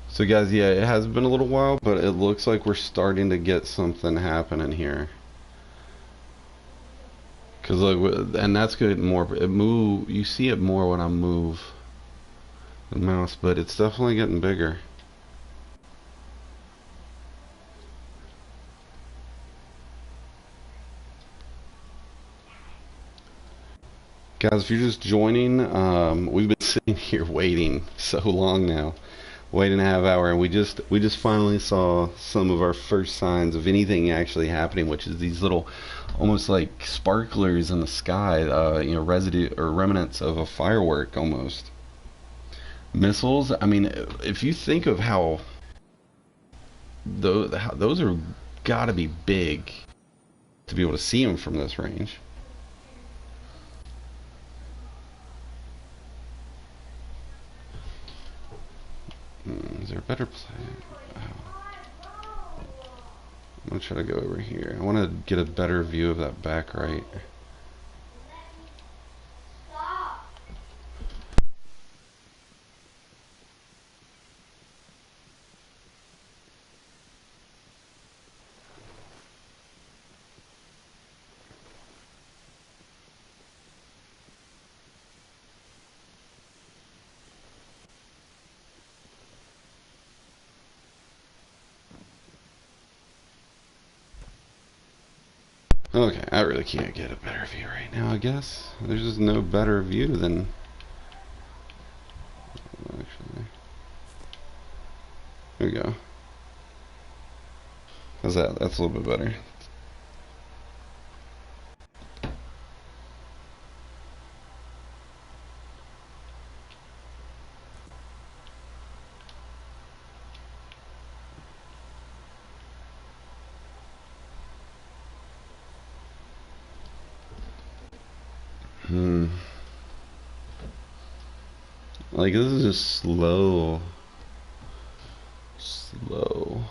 so guys, yeah, it has been a little while, but it looks like we're starting to get something happening here. Cause look, and that's good. More it move. You see it more when I move the mouse, but it's definitely getting bigger. Guys, if you're just joining, we've been sitting here waiting so long now. Waiting a half hour, and we just finally saw some of our first signs of anything actually happening, which is these little, almost like sparklers in the sky, you know, residue or remnants of a firework almost. Missiles. I mean, if you think of how those are gotta be big to be able to see them from this range. Is there a better play? Oh. I'm gonna try to go over here. I want to get a better view of that back right. Okay, I really can't get a better view right now, I guess. There's just no better view than... Actually... There we go. How's that? That's a little bit better. Like, this is just slow. Slow.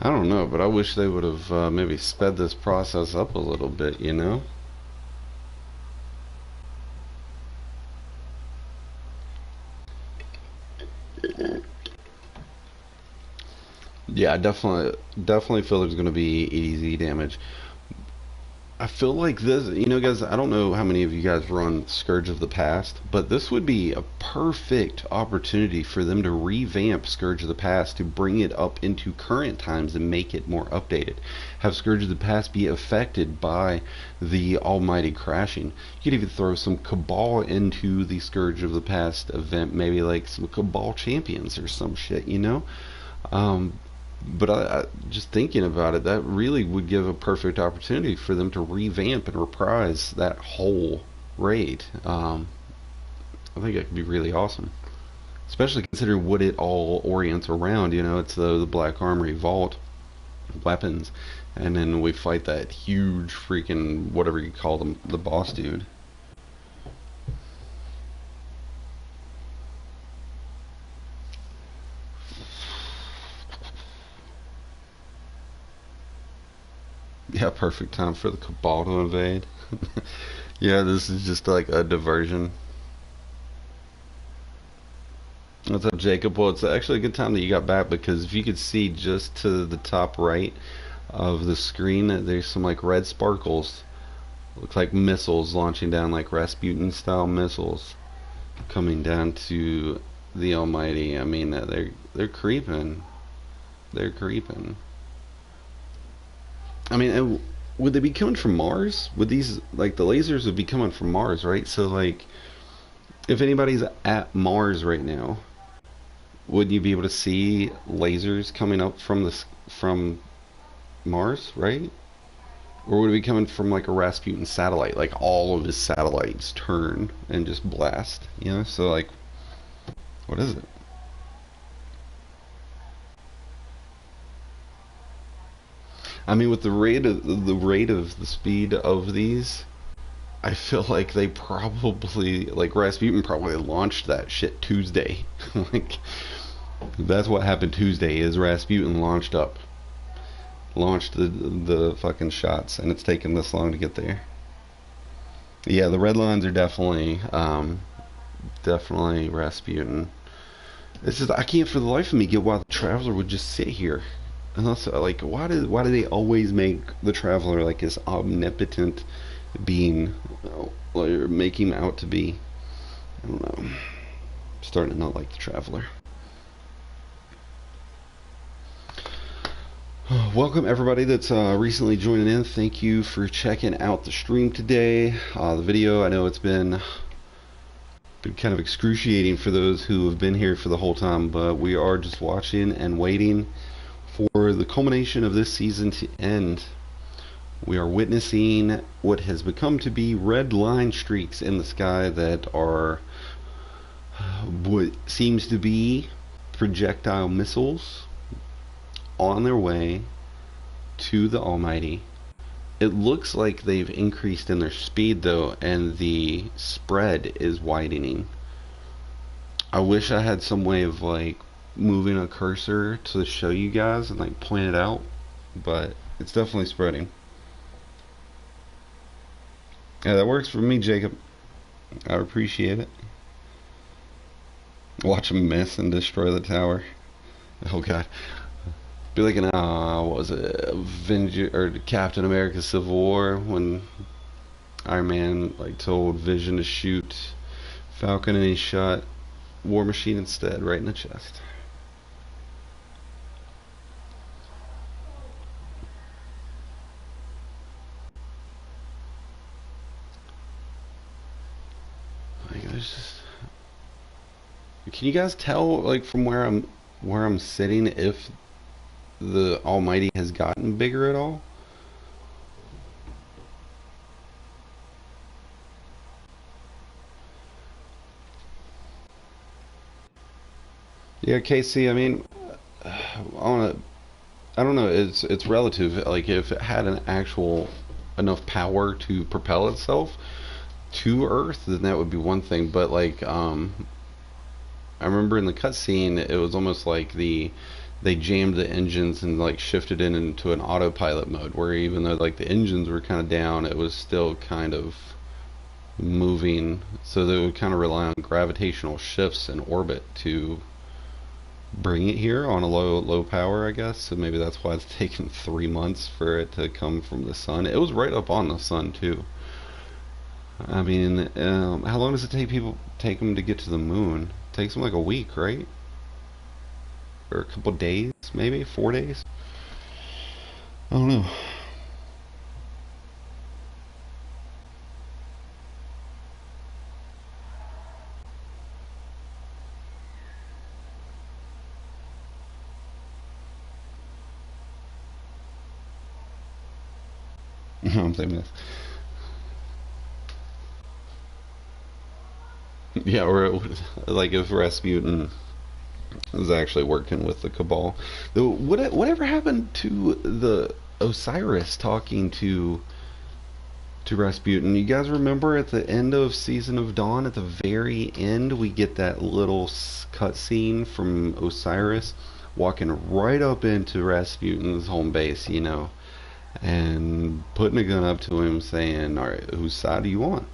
I don't know, but I wish they would have maybe sped this process up a little bit, you know? Yeah, I definitely feel there's going to be easy damage. I feel like this, you know, guys, I don't know how many of you guys run Scourge of the Past, but this would be a perfect opportunity for them to revamp Scourge of the Past to bring it up into current times and make it more updated. Have Scourge of the Past be affected by the almighty crashing. You could even throw some Cabal into the Scourge of the Past event, maybe like some Cabal champions or some shit, you know? But just thinking about it, that really would give a perfect opportunity for them to revamp and reprise that whole raid. I think it could be really awesome, especially considering what it all orients around. You know, it's the Black Armory Vault weapons, and then we fight that huge freaking whatever you call them, the boss dude. Yeah, perfect time for the Cabal to invade. Yeah, this is just like a diversion. What's up, Jacob? Well, it's actually a good time that you got back because if you could see just to the top right of the screen, there's some like red sparkles. Looks like missiles launching down, like Rasputin style missiles coming down to the Almighty. I mean, they're creeping. They're creeping. I mean, would they be coming from Mars? Would these, like, the lasers would be coming from Mars, right? So, like, if anybody's at Mars right now, would you be able to see lasers coming up from Mars, right? Or would it be coming from like a Rasputin satellite, like all of his satellites turn and just blast, you know? So like, what is it? I mean, with the speed of these, I feel like they probably, like Rasputin probably launched that shit Tuesday. Like, that's what happened Tuesday. Is Rasputin launched the fucking shots, and it's taken this long to get there. Yeah, the red lines are definitely Rasputin. It's just I can't for the life of me get why the Traveler would just sit here. Unless like why do they always make the Traveler like this omnipotent being, or make him out to be? I don't know. I'm starting to not like the Traveler. Welcome everybody that's recently joining in. Thank you for checking out the stream today. The video, I know it's been kind of excruciating for those who have been here for the whole time, but we are just watching and waiting for the culmination of this season to end. We are witnessing what has become to be red line streaks in the sky that are what seems to be projectile missiles on their way to the Almighty. It looks like they've increased in their speed though, and the spread is widening. I wish I had some way of like moving a cursor to show you guys and like point it out, but it's definitely spreading. Yeah, that works for me, Jacob. I appreciate it. Watch them miss and destroy the tower. Oh god. Be like an what was it, Avenger or Captain America Civil War, when Iron Man like told Vision to shoot Falcon and he shot War Machine instead, right in the chest. Like, there's just, can you guys tell like from where I'm sitting if the Almighty has gotten bigger at all? Yeah, Casey, I mean, I don't know, it's relative. Like if it had an actual enough power to propel itself to Earth, then that would be one thing. But like I remember in the cutscene, it was almost like the they jammed the engines and like shifted it into an autopilot mode, where even though like the engines were kind of down, it was still kind of moving, so they would kind of rely on gravitational shifts in orbit to bring it here on a low power, I guess. So maybe that's why it's taken 3 months for it to come from the sun. It was right up on the sun too. I mean, how long does it take them to get to the moon? It takes them like a week, right? Or a couple days, maybe 4 days. I don't know. I'm saying this. Yeah, or it would, like if Rasputin was actually working with the Cabal. Whatever happened to the Osiris talking to Rasputin? You guys remember at the end of Season of Dawn, at the very end, we get that little cutscene from Osiris walking right up into Rasputin's home base, you know, and putting a gun up to him saying, all right, whose side do you want?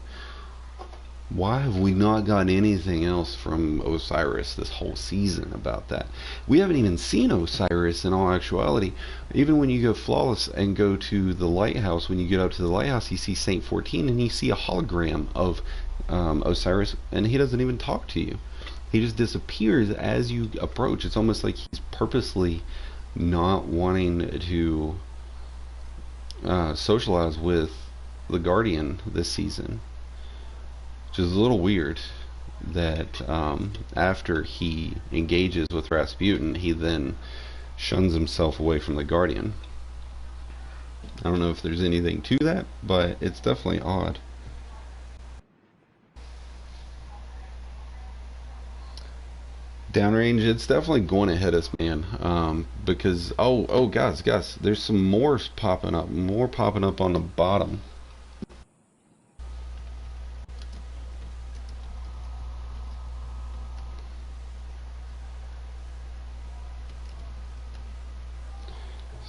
Why have we not gotten anything else from Osiris this whole season about that? We haven't even seen Osiris in all actuality. Even when you go flawless and go to the lighthouse, when you get up to the lighthouse, you see Saint 14 and you see a hologram of Osiris, and he doesn't even talk to you. He just disappears as you approach. It's almost like he's purposely not wanting to socialize with the Guardian this season. Which is a little weird that after he engages with Rasputin, he then shuns himself away from the Guardian. I don't know if there's anything to that, but it's definitely odd. Downrange, it's definitely going to hit us, man. Because guys, there's some more popping up on the bottom.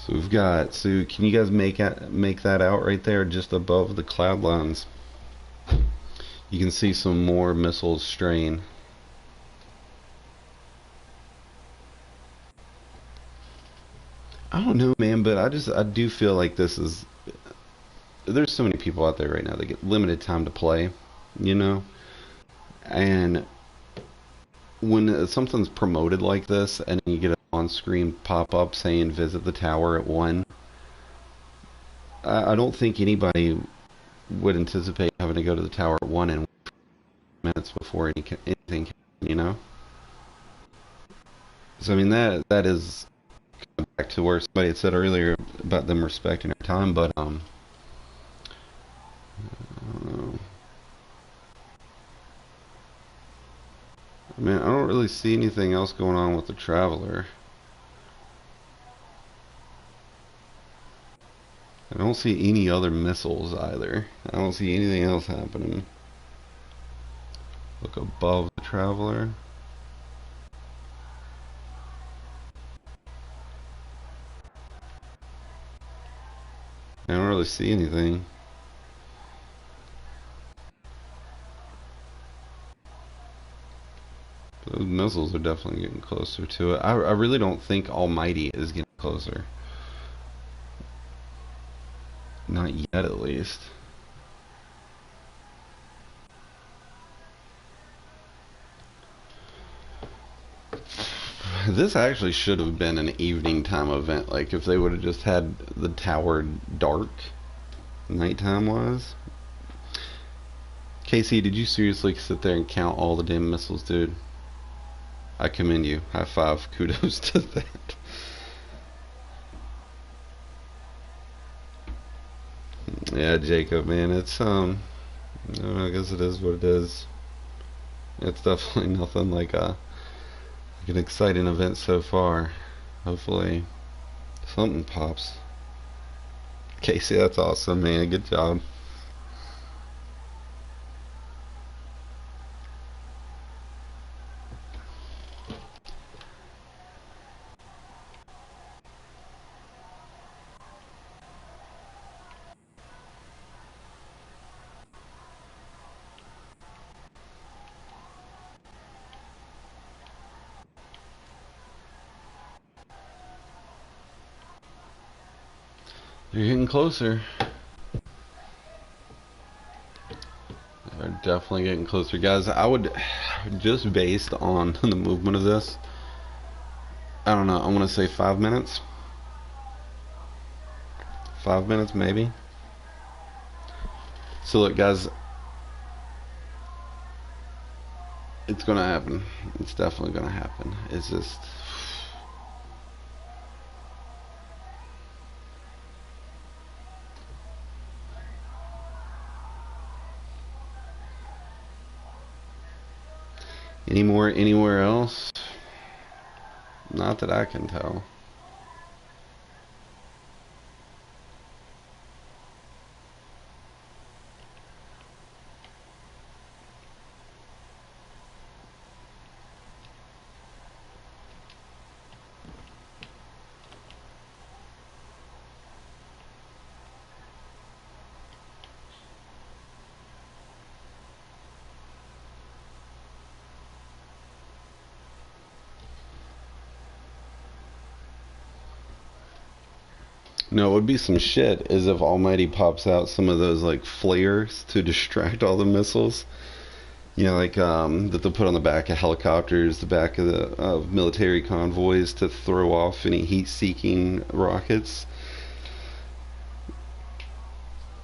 So we've got, so can you guys make that out right there just above the cloud lines? You can see some more missiles straying. I don't know, man, but I do feel like this is, there's so many people out there right now that get limited time to play, you know? And when something's promoted like this and you get an on-screen pop-up saying visit the tower at 1, I don't think anybody would anticipate having to go to the tower at 1 and minutes before anything can, you know? So I mean that is back to where somebody had said earlier about them respecting their time, but I don't know. I mean, I don't really see anything else going on with the Traveler. I don't see any other missiles either. I don't see anything else happening. Look above the Traveler. I don't really see anything. Those missiles are definitely getting closer to it. I really don't think Almighty is getting closer. Not yet, at least. This actually should have been an evening time event. Like, if they would have just had the tower dark, nighttime wise. Casey, did you seriously sit there and count all the damn missiles, dude? I commend you. High five. Kudos to that. Yeah, Jacob, man, it's I guess it is what it is. It's definitely nothing like an exciting event so far. Hopefully something pops. Casey, that's awesome, man. Good job. You're getting closer. They're definitely getting closer, guys. I would, just based on the movement of this, I don't know. I want to say 5 minutes. 5 minutes, maybe. So look, guys, it's gonna happen. It's definitely gonna happen. It's just. Any more anywhere else? Not that I can tell. No, it would be some shit is if Almighty pops out some of those like flares to distract all the missiles. You know, like that they'll put on the back of helicopters, the back of the military convoys to throw off any heat-seeking rockets,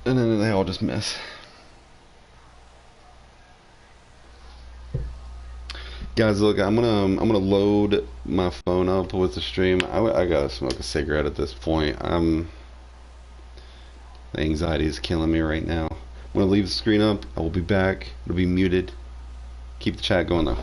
and then they all just miss. Guys, look, I'm gonna load my phone up with the stream. I gotta smoke a cigarette at this point. The anxiety is killing me right now. I'm gonna leave the screen up. I will be back. It'll be muted. Keep the chat going though.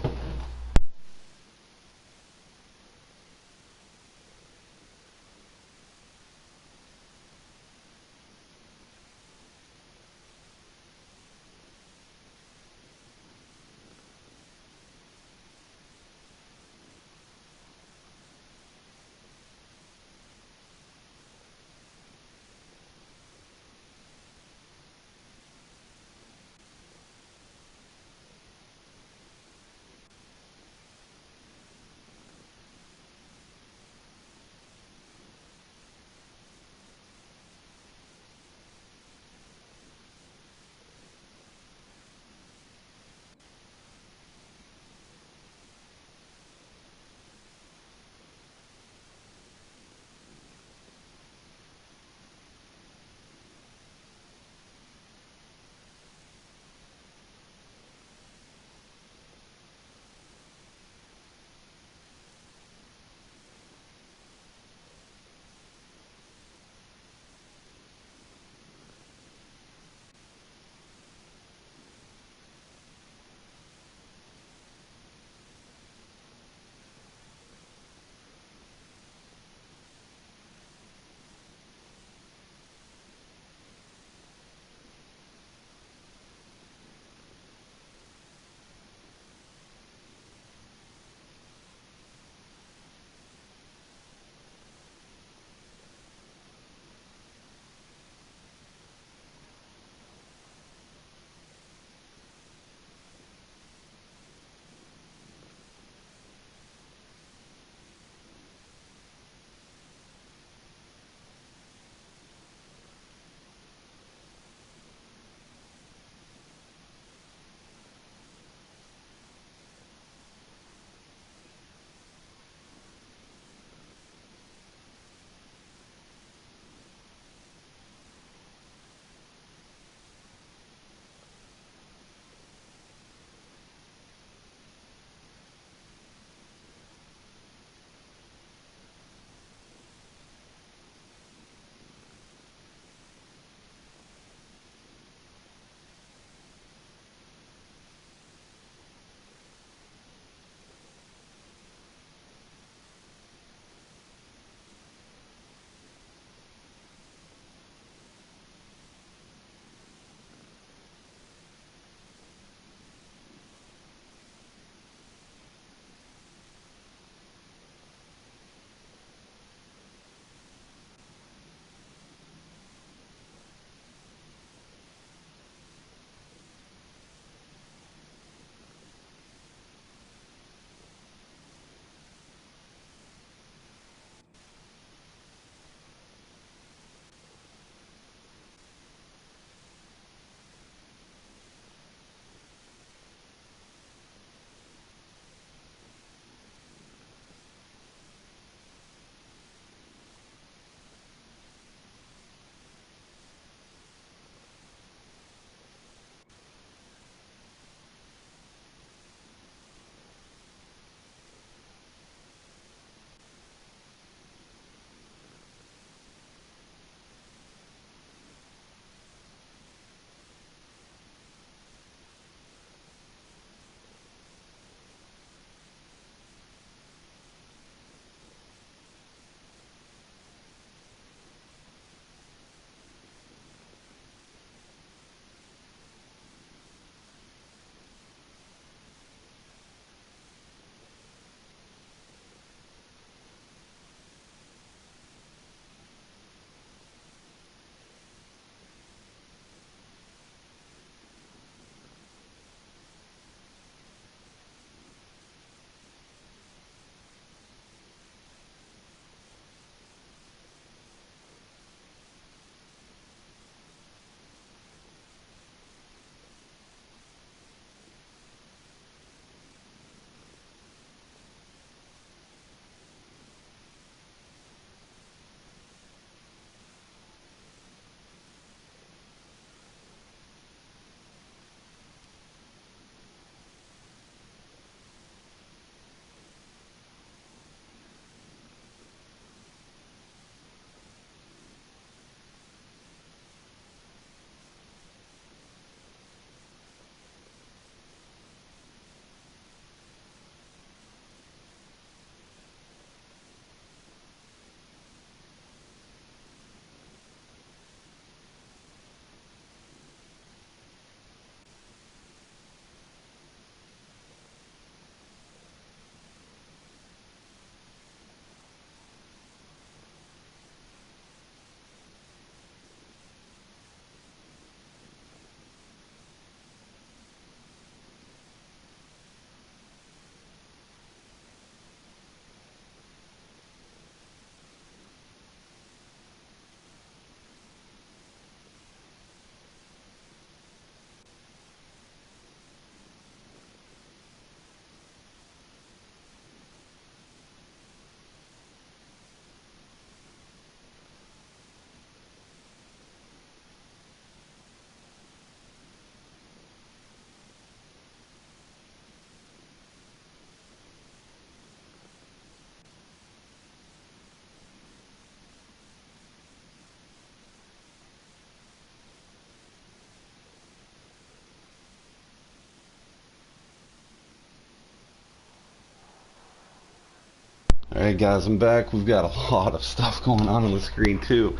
Alright guys, I'm back. We've got a lot of stuff going on the screen too.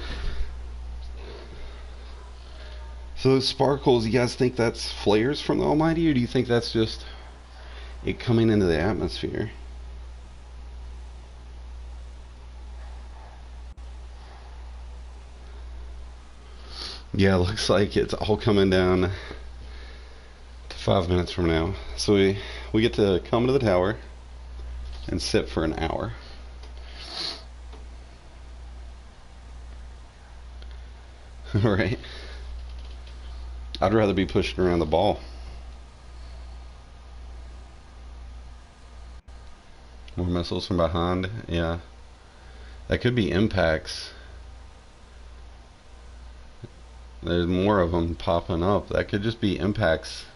So those sparkles, you guys think that's flares from the Almighty, or do you think that's just it coming into the atmosphere? Yeah, looks like it's all coming down to 5 minutes from now. So we get to come to the tower and sit for an hour. Right? I'd rather be pushing around the ball. More missiles from behind. Yeah. That could be impacts. There's more of them popping up. That could just be impacts.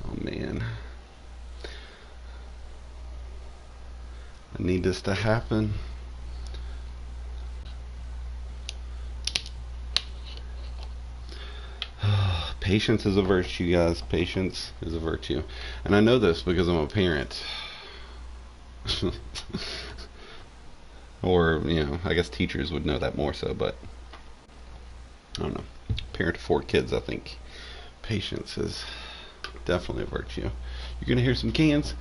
Oh man. I need this to happen. Patience is a virtue, guys. Patience is a virtue. And I know this because I'm a parent. Or, you know, I guess teachers would know that more so, but I don't know. Parent of 4 kids, I think patience is definitely a virtue. You're gonna hear some cans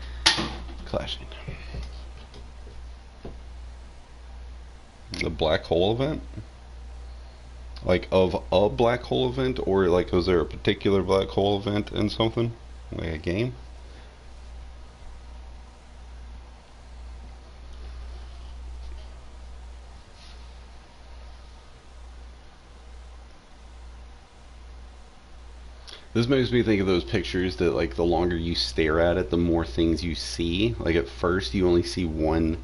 clashing. The black hole event? Like of a black hole event, or like was there a particular black hole event in something? Like a game? This makes me think of those pictures that like the longer you stare at it, the more things you see. Like at first you only see one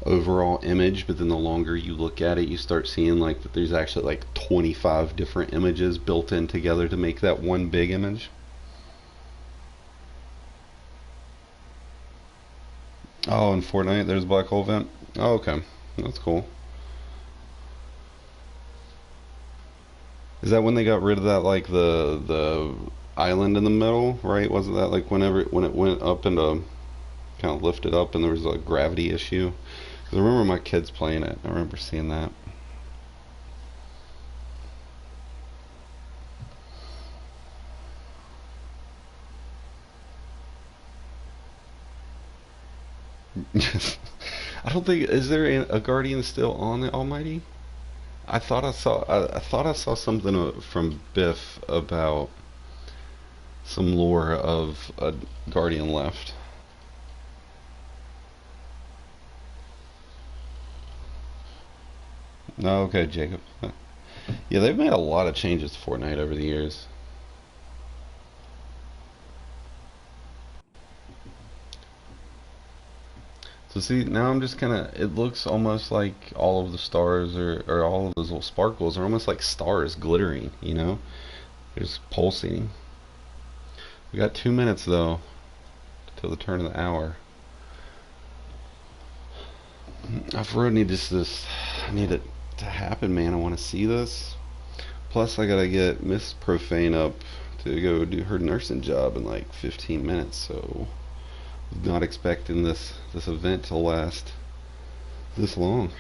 overall image, but then the longer you look at it, you start seeing like that there's actually like 25 different images built in together to make that one big image. Oh, in Fortnite there's a black hole event. Oh, okay. That's cool. Is that when they got rid of that, like the island in the middle, right? Wasn't that like whenever when it went up and kind of lifted up and there was a gravity issue? 'Cause I remember my kids playing it. I remember seeing that. I don't think, is there a Guardian still on the Almighty? I thought I saw something from Biff about some lore of a Guardian left. No, okay, Jacob. Yeah, they've made a lot of changes to Fortnite over the years. So see, now I'm just kind of, it looks almost like all of the stars or all of those little sparkles are almost like stars glittering, you know? They're just pulsating. We got 2 minutes though, till the turn of the hour. I really need this, I need it to happen, man. I want to see this. Plus, I gotta get Miss Profane up to go do her nursing job in like 15 minutes, so not expecting this event to last this long.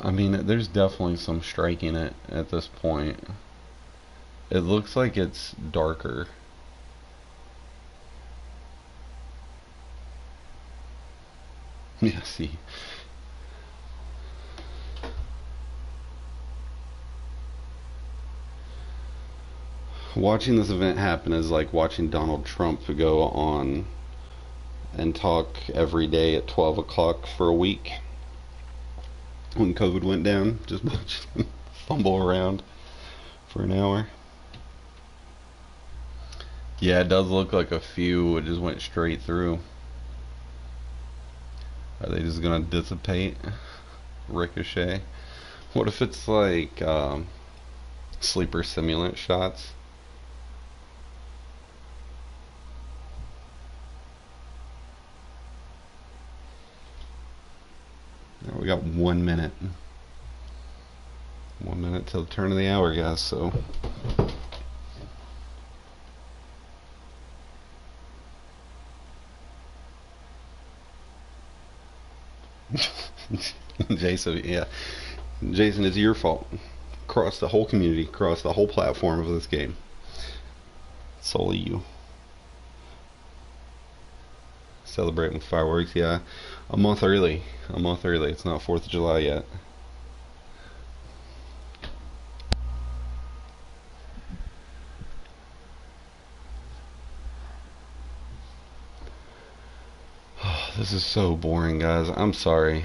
I mean, there's definitely some striking it at this point. It looks like it's darker. Yeah, see. Watching this event happen is like watching Donald Trump go on and talk every day at 12 o'clock for a week when COVID went down. Just watch him fumble around for an hour. Yeah, it does look like a few just went straight through. Are they just gonna dissipate? ricochet. What if it's like sleeper simulant shots? Now we got 1 minute. 1 minute till the turn of the hour, guys, so. Jason, yeah. Jason, it's your fault. Across the whole community, across the whole platform of this game. Solely you. Celebrating with fireworks, yeah. A month early. A month early. It's not 4th of July yet. This is so boring, guys. I'm sorry.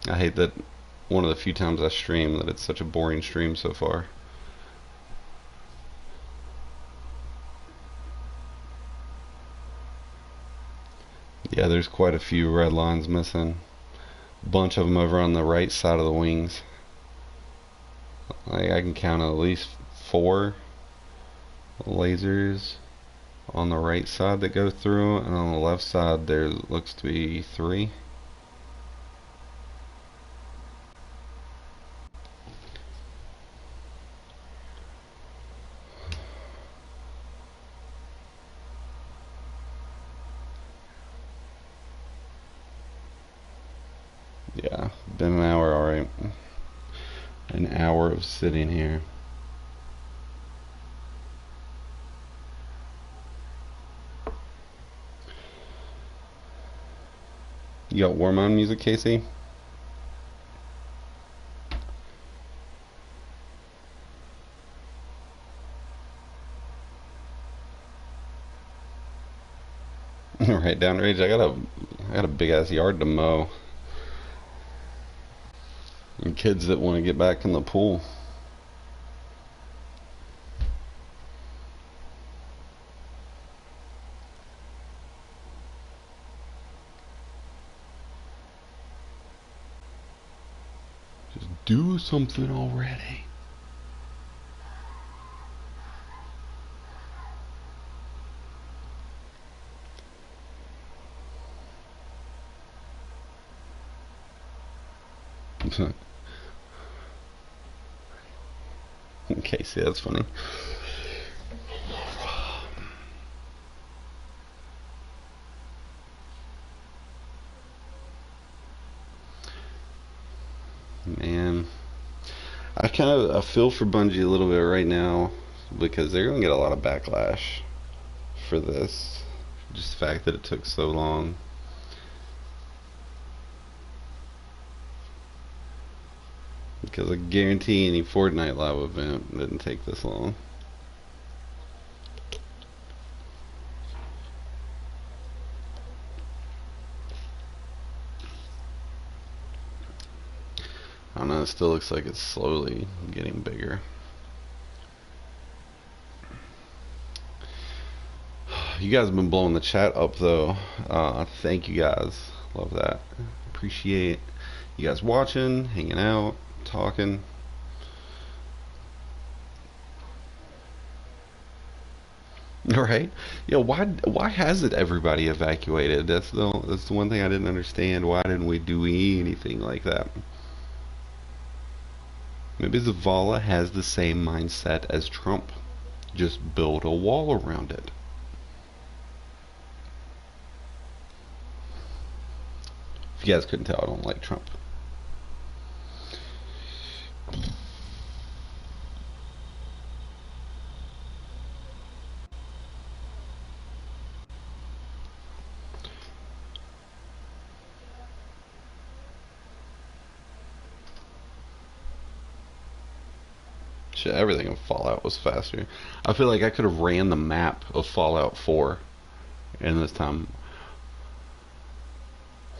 I hate that one of the few times I stream that it's such a boring stream so far. Yeah, there's quite a few red lines missing. A bunch of them over on the right side of the wings. Like, I can count at least 4 lasers on the right side that go through, and on the left side there looks to be 3. Yeah, been an hour, alright. An hour of sitting here. You got Warmon music, Casey? Right, downrange. I got a big ass yard to mow. And kids that want to get back in the pool. Just do something already. Casey, that's funny. Man, I feel for Bungie a little bit right now because they're gonna get a lot of backlash for this. Just the fact that it took so long. Because I guarantee any Fortnite live event didn't take this long. I don't know, it still looks like it's slowly getting bigger. You guys have been blowing the chat up though. Thank you guys. Love that. Appreciate you guys watching, hanging out, talking. Right? Yeah, why hasn't everybody evacuated? That's the one thing I didn't understand. Why didn't we do anything like that? Maybe Zavala has the same mindset as Trump. Just build a wall around it. If you guys couldn't tell, I don't like Trump. Shit, everything in Fallout was faster. I feel like I could have ran the map of Fallout 4 in this time.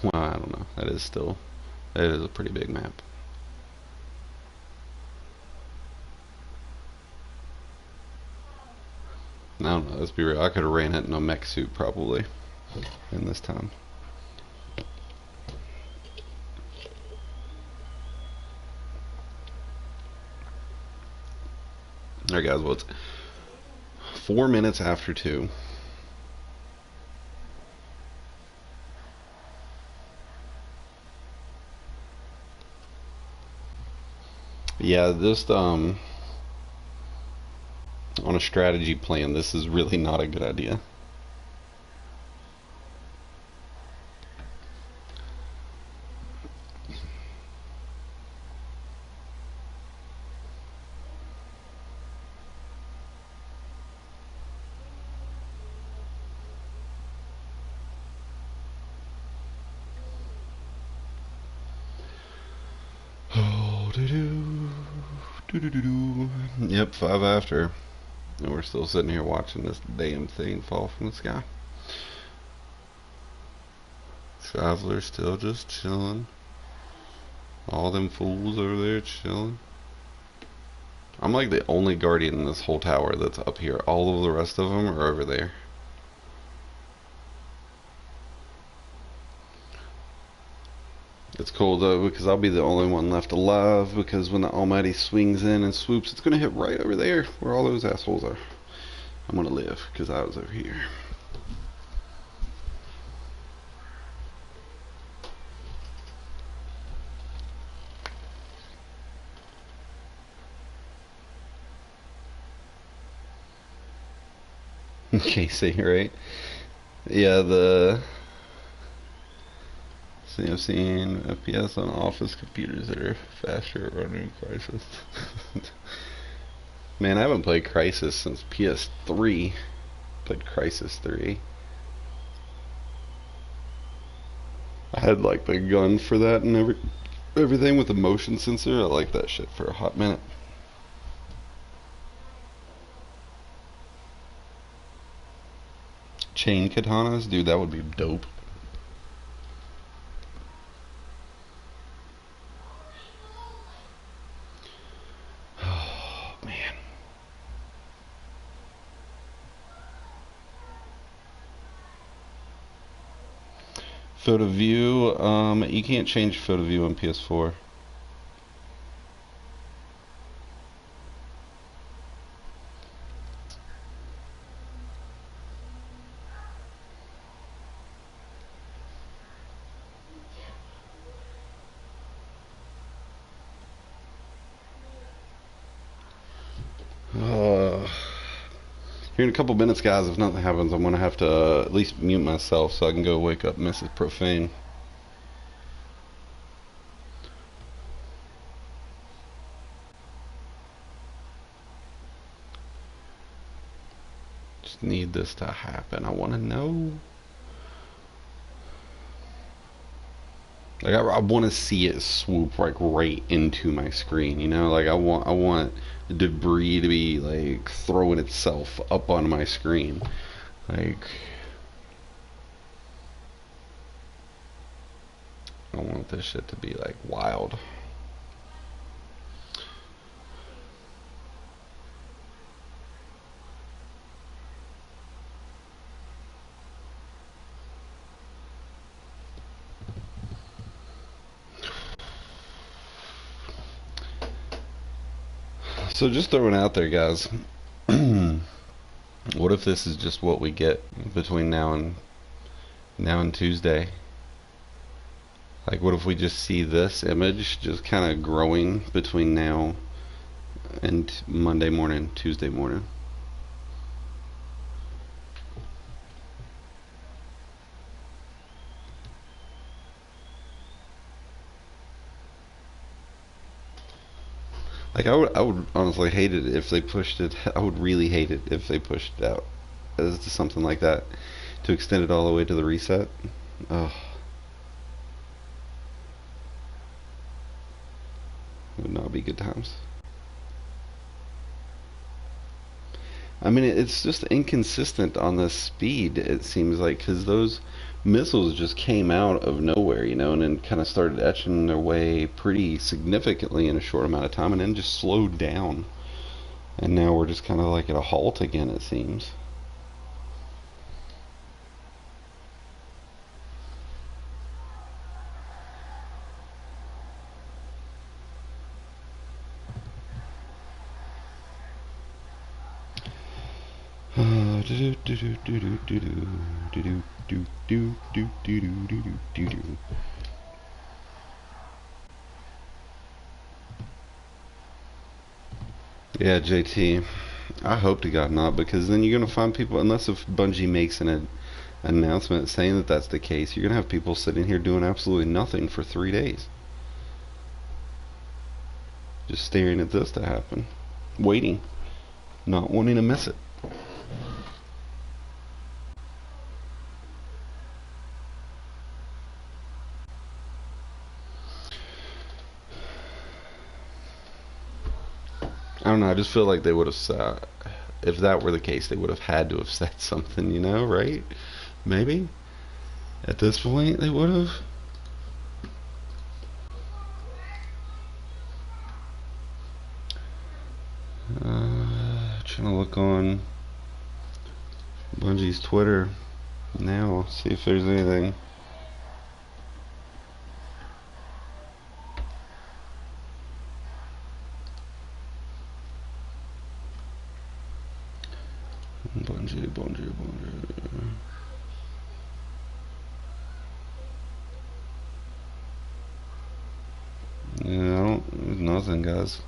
Well, I don't know. That is a pretty big map. I don't know, let's be real. I could have ran it in a mech suit probably in this time. Alright, guys, well, it's 4 minutes after 2. Yeah, just on a strategy plan, this is really not a good idea. Oh, doo-doo, doo-doo-doo-doo. Yep, 5 after. And we're still sitting here watching this damn thing fall from the sky. Traveler's still just chilling. All them fools over there chilling. I'm like the only guardian in this whole tower that's up here. All of the rest of them are over there. It's cool though because I'll be the only one left alive, because when the Almighty swings in and swoops, it's gonna hit right over there where all those assholes are. I'm gonna live because I was over here. Okay, see, right? Yeah, see, I've seen FPS on office computers that are faster at running Crisis. Man, I haven't played Crisis since PS3. Played Crisis 3. I had like the gun for that and everything with the motion sensor. I like that shit for a hot minute. Chain katanas, dude, that would be dope. Oh man. Photo view, you can't change photo view on PS4. Here in a couple minutes, guys, if nothing happens, I'm gonna have to at least mute myself so I can go wake up Mrs. Profane. Just need this to happen. I want to know. Like I want to see it swoop like right into my screen, you know? Like I want the debris to be like throwing itself up on my screen. Like I want this shit to be like wild. So just throwing out there, guys. What if this is just what we get between now and Tuesday? Like, what if we just see this image just kind of growing between now and Monday morning, Tuesday morning? Like, I would honestly hate it if they pushed it. I would really hate it if they pushed it out as to something like that, to extend it all the way to the reset. Oh, it would not be good times. I mean, it's just inconsistent on the speed, it seems like, because those missiles just came out of nowhere, you know, and then kind of started etching their way pretty significantly in a short amount of time, and then just slowed down. And now we're just kind of like at a halt again, it seems. Yeah, JT. I hope to God not, because then you're gonna find people. Unless if Bungie makes an announcement saying that that's the case, you're gonna have people sitting here doing absolutely nothing for 3 days, just staring at this to happen, waiting, not wanting to miss it. I don't know. I just feel like they would have, if that were the case, they would have had to have said something, right? Maybe at this point they would have. Trying to look on Bungie's Twitter now, see if there's anything. Bungie. Yeah, there's nothing, guys.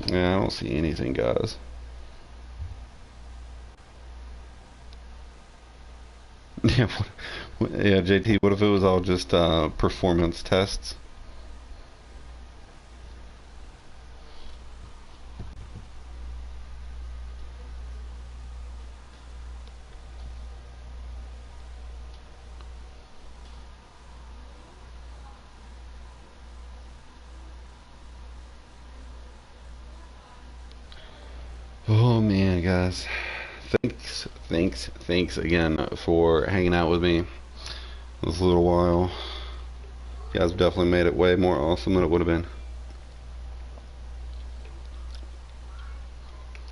Yeah, I don't see anything, guys. Yeah, yeah, JT. What if it was all just performance tests? Oh man, guys. Thanks again for hanging out with me this little while. You guys definitely made it way more awesome than it would have been.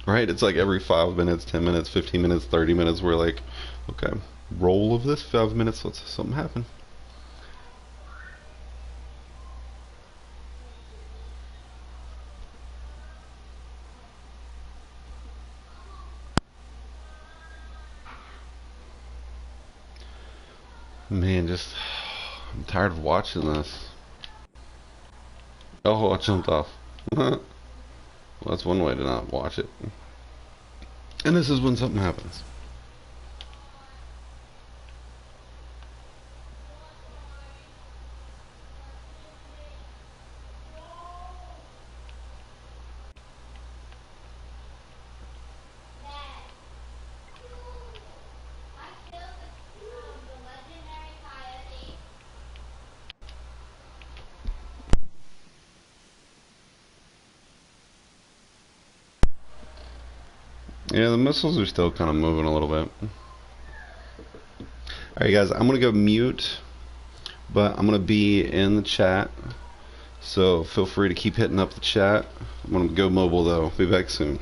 Right? It's like every 5 minutes, 10 minutes, 15 minutes, 30 minutes, we're like, okay, roll of this 5 minutes, let's something happen. Man, I'm tired of watching this. Oh, I jumped off. Well, that's one way to not watch it. And this is when something happens. Yeah, the missiles are still kind of moving a little bit. Alright, guys, I'm going to go mute, but I'm going to be in the chat. So feel free to keep hitting up the chat. I'm going to go mobile, though. Be back soon.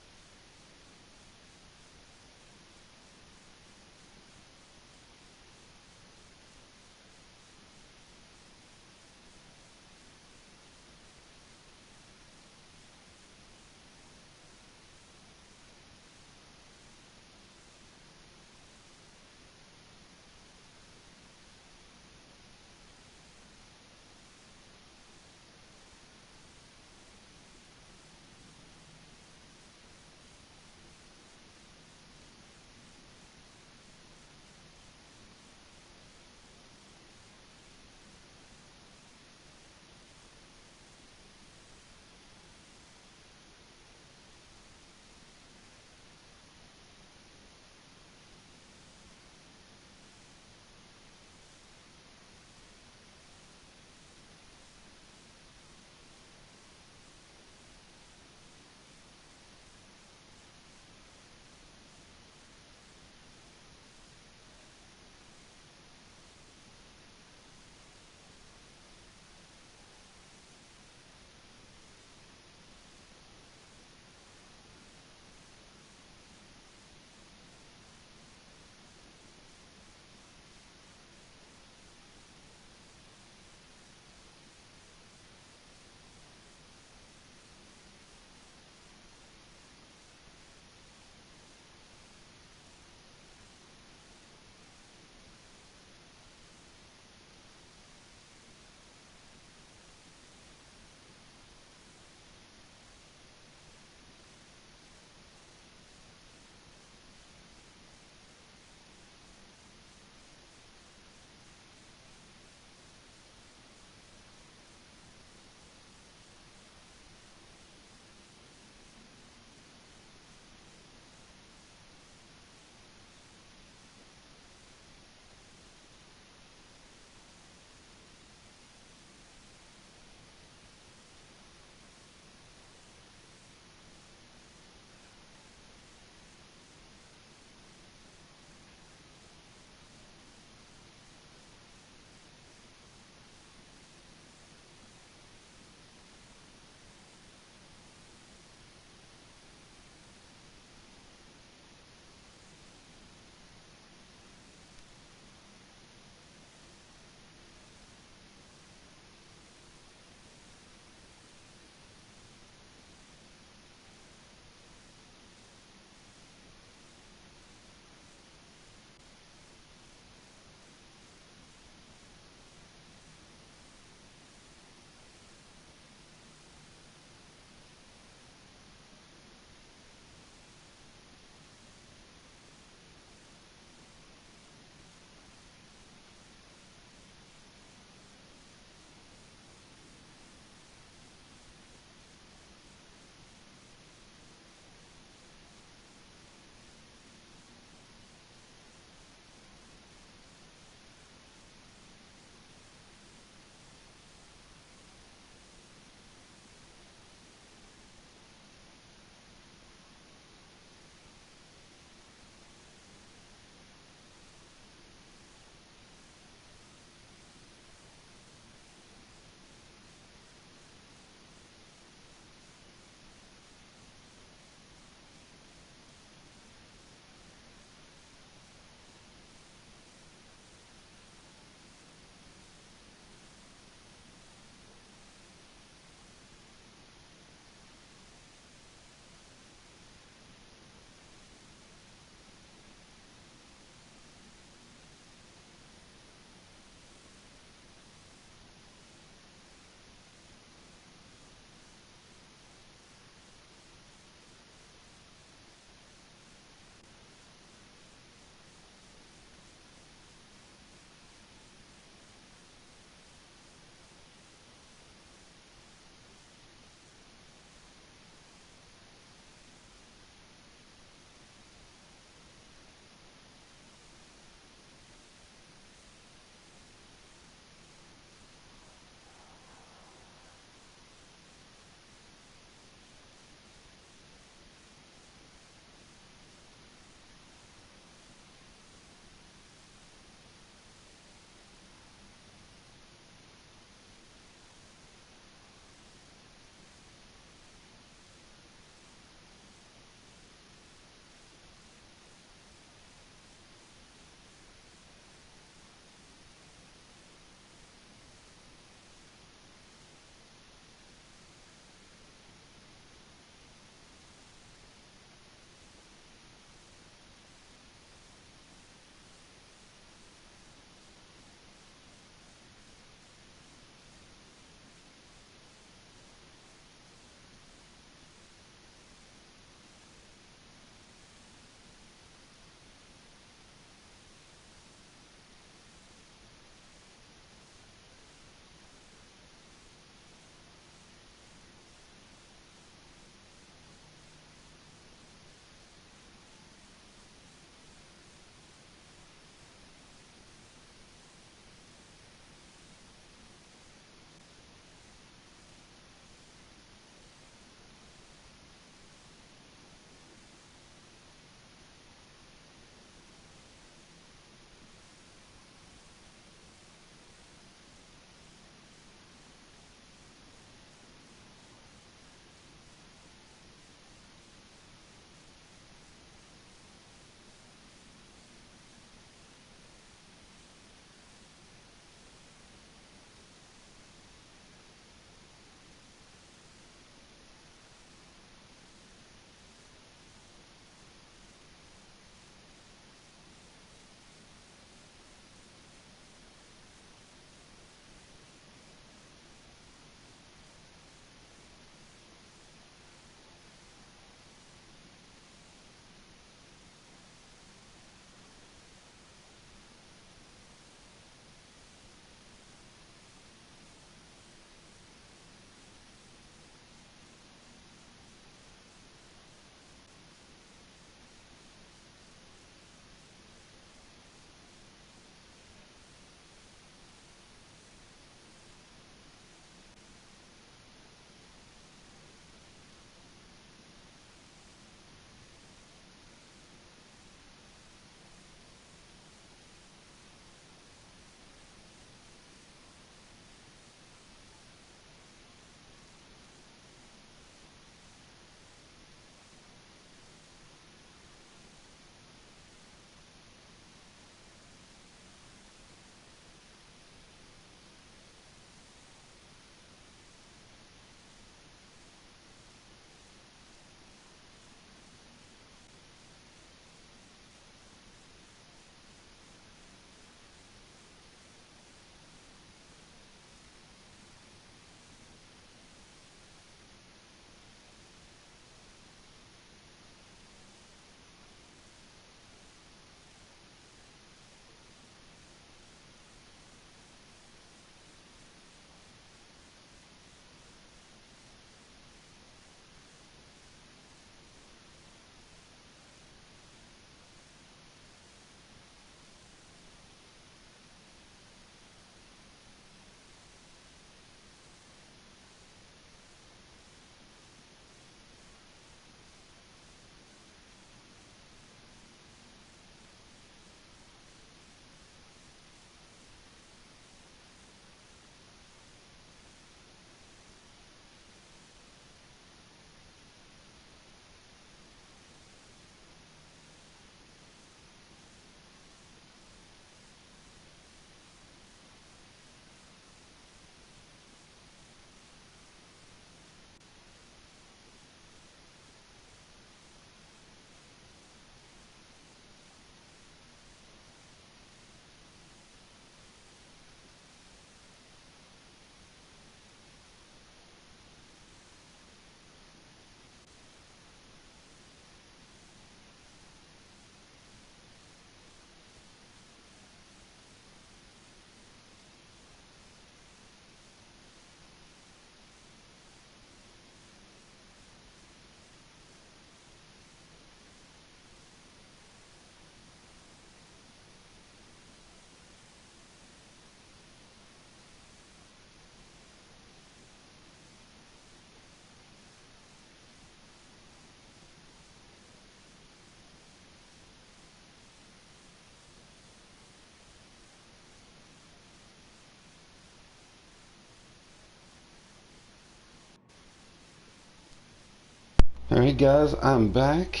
Alright guys, I'm back.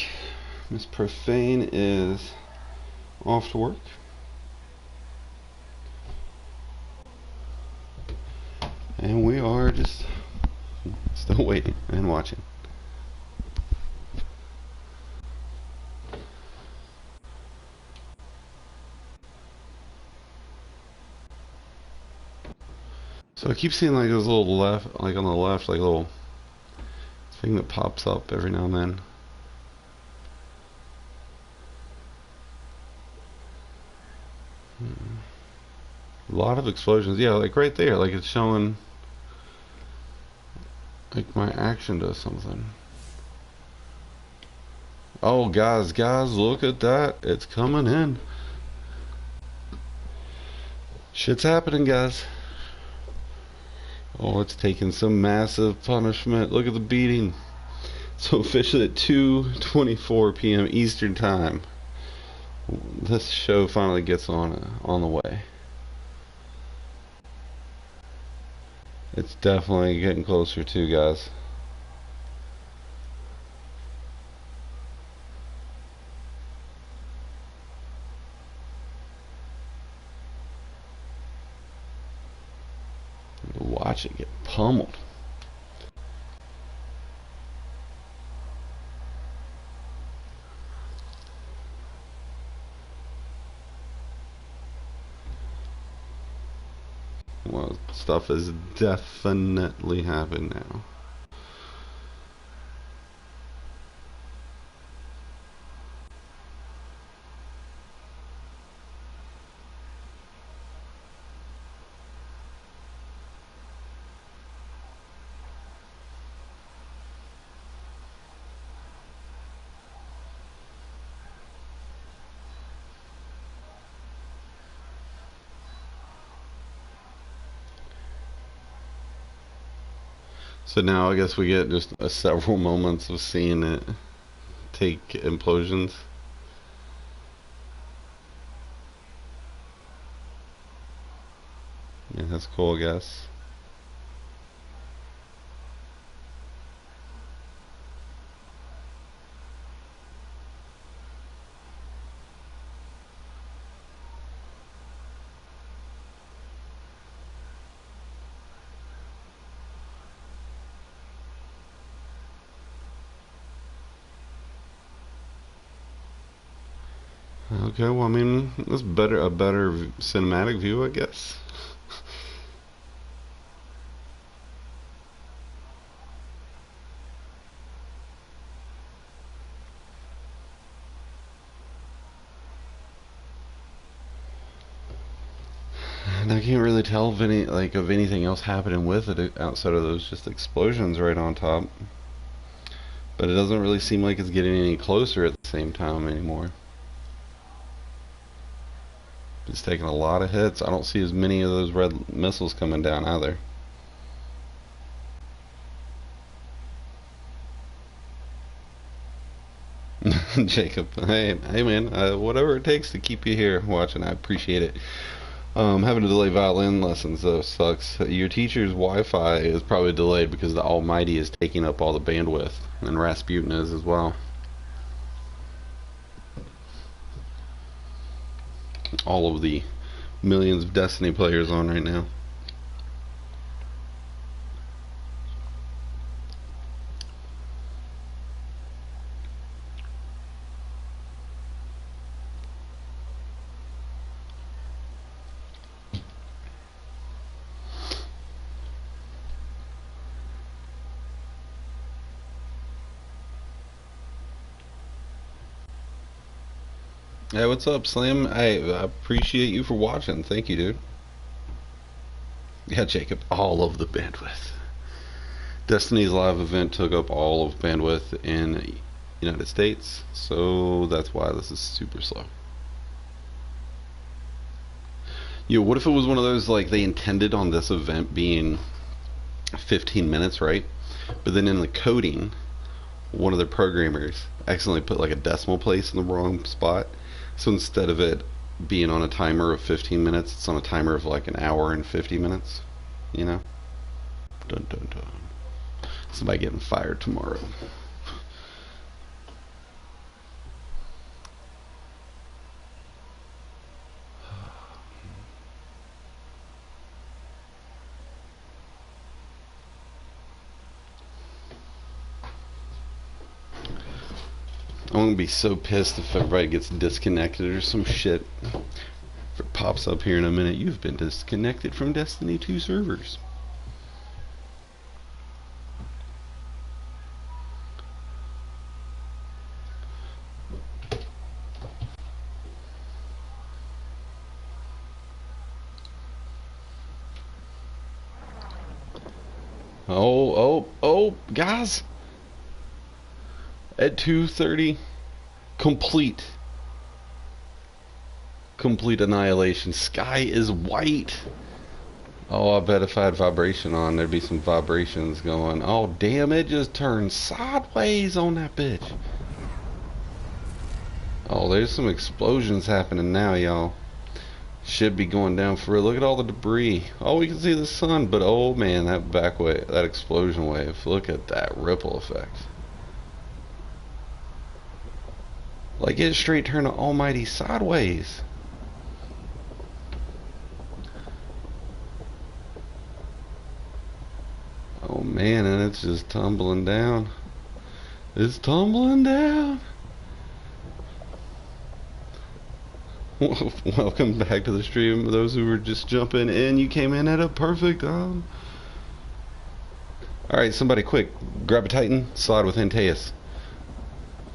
Miss Profane is off to work. And we are just still waiting and watching. So I keep seeing like this little left, like on the left, like a little thing that pops up every now and then. A lot of explosions. Yeah, like right there, like it's showing like my action does something. Oh guys, look at that. It's coming in. Shit's happening, guys. Oh, it's taking some massive punishment. Look at the beating. So officially at 2:24 p.m. Eastern Time, this show finally gets on the way. It's definitely getting closer too, guys. Watch it get pummeled. Well, stuff is definitely happening now. So now I guess we get just several moments of seeing it take implosions. Yeah, that's cool, I guess. Okay, well, I mean, that's a better cinematic view, I guess. And I can't really tell of anything else happening with it outside of those just explosions right on top. But it doesn't really seem like it's getting any closer at the same time anymore. It's taking a lot of hits. I don't see as many of those red missiles coming down either. Jacob, hey man, whatever it takes to keep you here watching, I appreciate it. Having to delay violin lessons though sucks. Your teacher's Wi-Fi is probably delayed because the Almighty is taking up all the bandwidth, and Rasputin is as well. All of the millions of Destiny players on right now. Hey, what's up, Slim? Hey, I appreciate you for watching. Thank you, dude. Yeah, Jacob, all of the bandwidth. Destiny's live event took up all of bandwidth in United States, so that's why this is super slow. What if it was one of those, like, they intended on this event being 15 minutes, right? But then in the coding, one of the programmers accidentally put like a decimal place in the wrong spot. So instead of it being on a timer of 15 minutes, it's on a timer of like an hour and 50 minutes. You know? Dun dun dun. Somebody getting fired tomorrow. gonna be so pissed if everybody gets disconnected or some shit. If it pops up here in a minute, you've been disconnected from Destiny 2 servers. Oh, guys! At 2:30, complete annihilation. Sky is white. Oh, I bet if I had vibration on, there'd be some vibrations going. Oh, damn, it just turned sideways on that bitch. Oh, there's some explosions happening now, y'all. Should be going down for real. Look at all the debris. Oh, we can see the sun, but oh man, that back wave, that explosion wave. Look at that ripple effect. Like it straight turned almighty sideways. Oh man, and it's just tumbling down. It's tumbling down. Welcome back to the stream. Those who were just jumping in, you came in at a perfect time. Alright, somebody quick, grab a Titan, slide with Antaeus.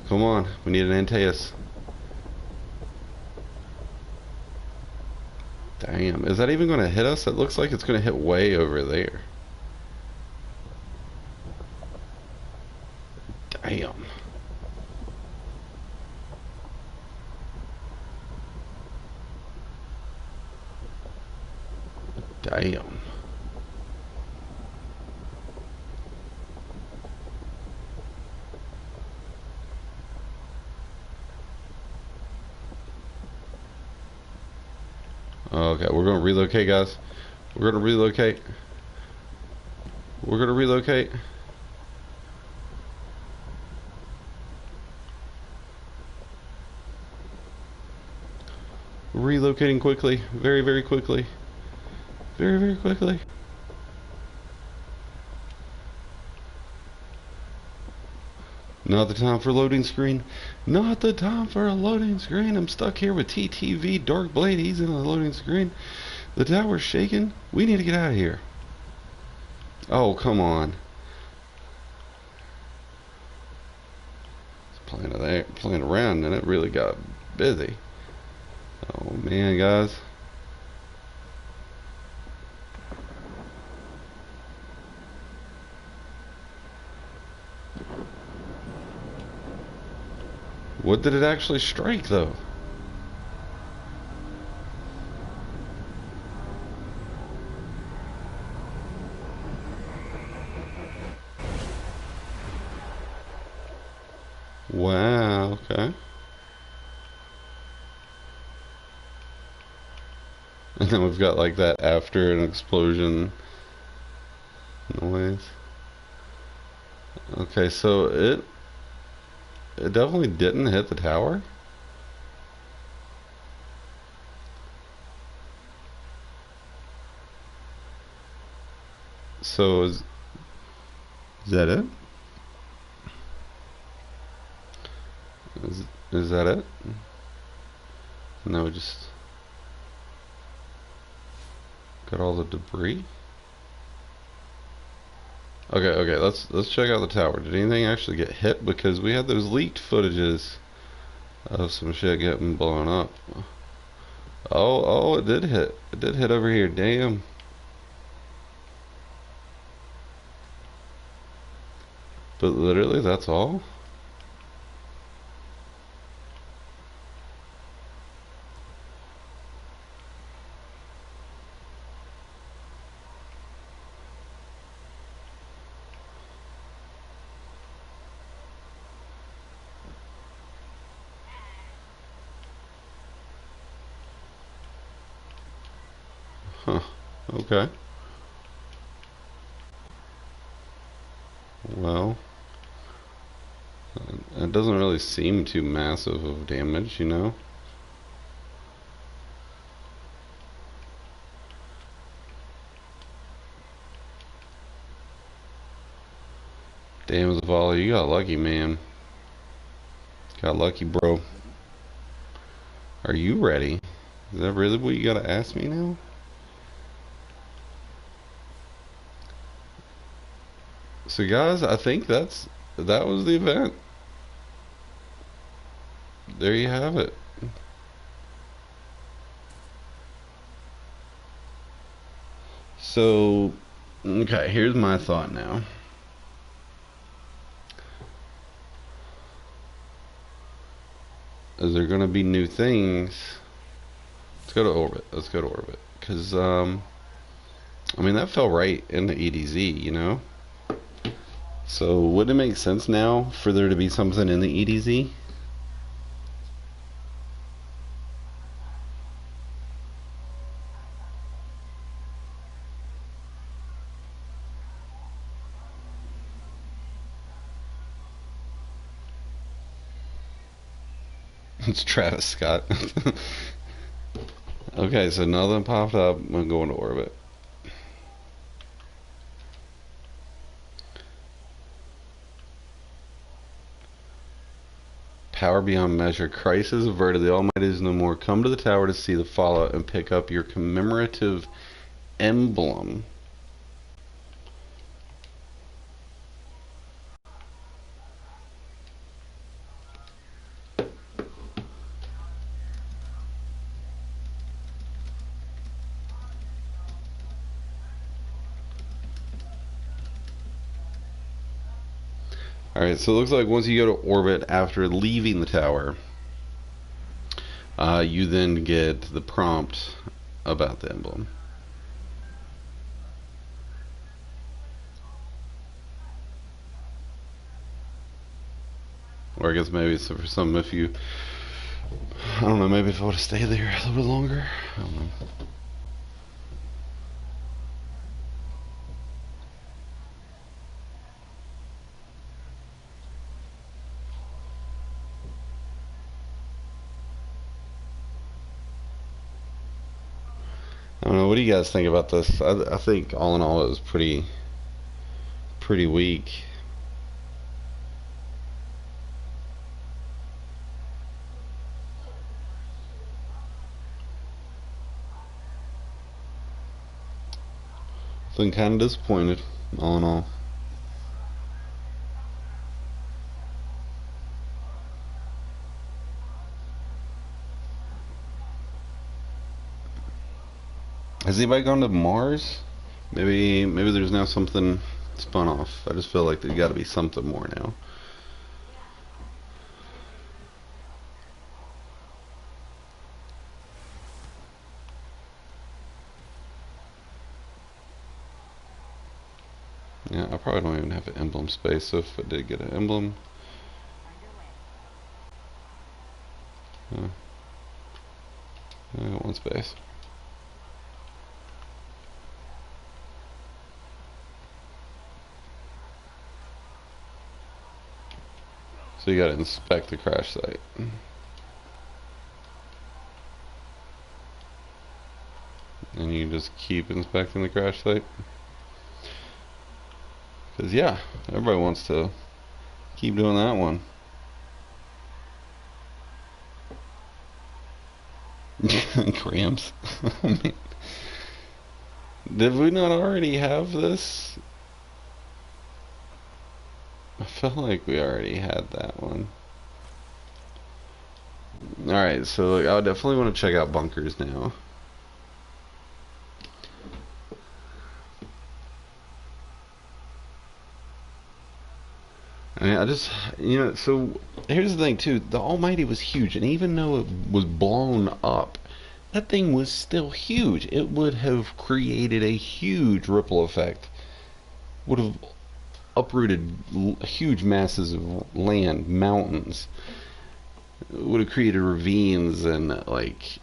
Come on, we need an Antaeus. Damn, is that even going to hit us? It looks like it's going to hit way over there. Damn. Damn. Okay, we're going to relocate, guys. We're going to relocate. We're going to relocate. Relocating quickly. Very, very quickly. Very, very quickly. Not the time for loading screen. Not the time for a loading screen. I'm stuck here with TTV Dark Blade. He's in a loading screen. The tower's shaking. We need to get out of here. Oh, come on. It's playing around and it really got busy. Oh man, guys. What did it actually strike, though? Wow, okay. And then we've got like that after an explosion noise. Okay, so it definitely didn't hit the tower. So is that it? Is that it? No, just got all the debris. Okay, let's check out the tower. Did anything actually get hit? Because we had those leaked footages of some shit getting blown up. Oh, it did hit. It did hit over here. Damn. But literally, that's all? Huh. Okay. Well, it doesn't really seem too massive of damage, you know? Damn, Zavala, you got lucky, man. Got lucky, bro. Are you ready? Is that really what you gotta ask me now? So guys, I think that was the event. There you have it. So, okay, here's my thought now. Is there gonna be new things? Let's go to orbit. Let's go to orbit. Cause I mean that fell right into EDZ, you know? So wouldn't it make sense now for there to be something in the EDZ? It's Travis Scott. Okay, so nothing popped up. I'm going to orbit. Power beyond measure. Crisis averted. The Almighty is no more. Come to the tower to see the fallout and pick up your commemorative emblem. Alright, so it looks like once you go to orbit after leaving the tower, you then get the prompt about the emblem. Or I guess maybe it's for some if you, I don't know, maybe if I would have stayed there a little bit longer. I don't know. I don't know. What do you guys think about this? I think all in all it was pretty weak. So I'm kind of disappointed, all in all. Has anybody gone to Mars? Maybe there's now something spun off. I just feel like there's got to be something more now. Yeah, I probably don't even have an emblem space, so if I did get an emblem... I got one space. So you gotta inspect the crash site. And you just keep inspecting the crash site. Because, yeah, everybody wants to keep doing that one. Cramps. Did we not already have this? I felt like we already had that one. Alright, so I definitely want to check out bunkers now. I mean, so here's the thing too. The Almighty was huge, and even though it was blown up, that thing was still huge. It would have created a huge ripple effect. Would have uprooted huge masses of land, mountains. It would have created ravines, and like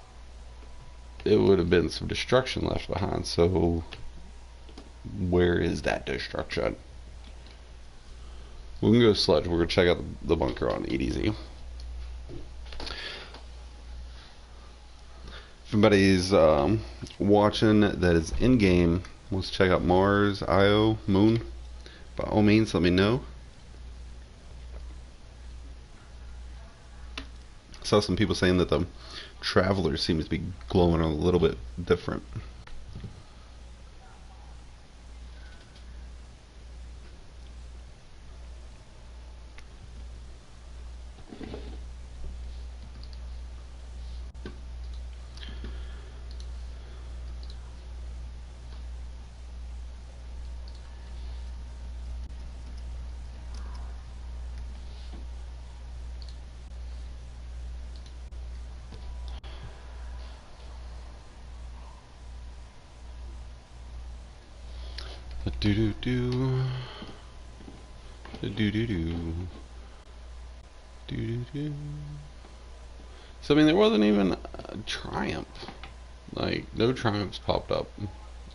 it would have been some destruction left behind. So where is that destruction? We can go sludge. We're gonna check out the bunker on EDZ. If anybody's watching that is in game, let's check out Mars, Io, Moon. By all means, let me know. saw some people saying that the Traveler seems to be glowing a little bit different. Do do do. Do do do do. Do do do. So I mean, there wasn't even a triumph. Like no triumphs popped up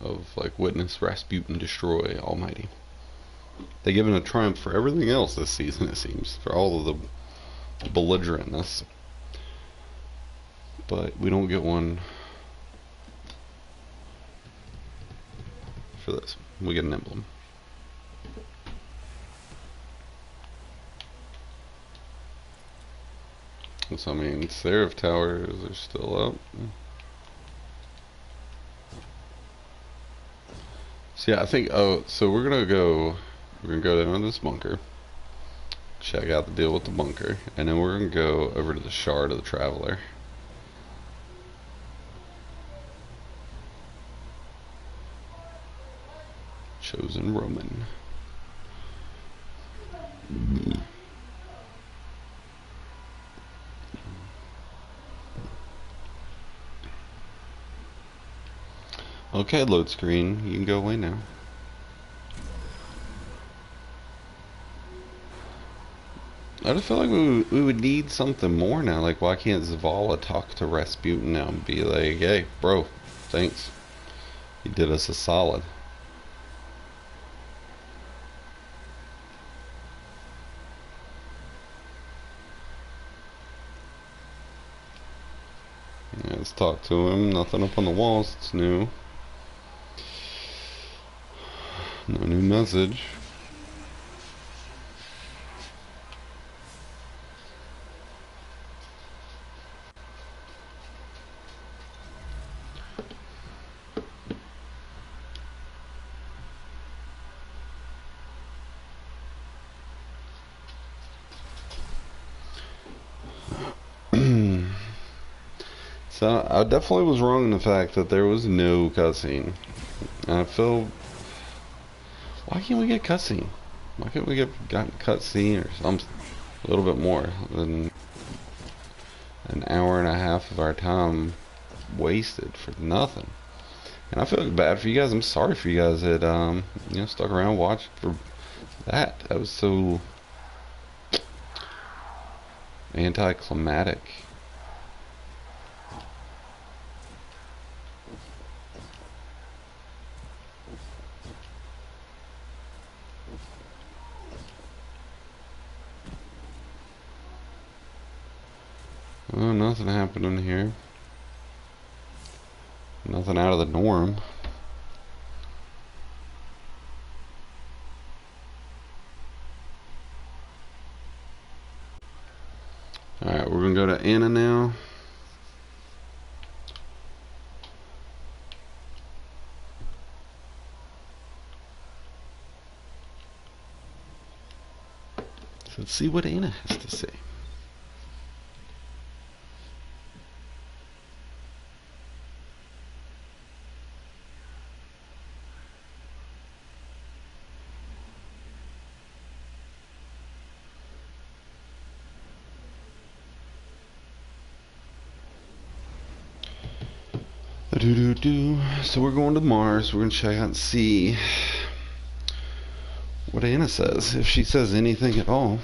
of like witness Rasputin destroy Almighty. They given a triumph for everything else this season. It seems for all of the belligerentness, but we don't get one for this. We get an emblem. So I mean, Seraph Towers are still up. So yeah, I think. Oh, so we're gonna go. We're gonna go down to this bunker, check out the deal with the bunker, and then we're gonna go over to the Shard of the Traveler. Chosen Roman. Okay, load screen. You can go away now. I just feel like we would need something more now. Like, why can't Zavala talk to Rasputin now and be like, hey, bro, thanks. You did us a solid. Yeah, let's talk to him. Nothing up on the walls. It's new. No new message. So I definitely was wrong in the fact that there was no cutscene. I feel, why can't we get cutscene? Why can't we get gotten cutscene or some a little bit more than an hour and a half of our time wasted for nothing? And I feel bad for you guys. I'm sorry for you guys that you know, stuck around and watched for that. That was so anticlimactic. Oh, nothing happening here. Nothing out of the norm. Alright, we're gonna go to Anna now. So let's see what Anna has to say. So we're going to Mars. We're gonna check out and see what Anna says, if she says anything at all.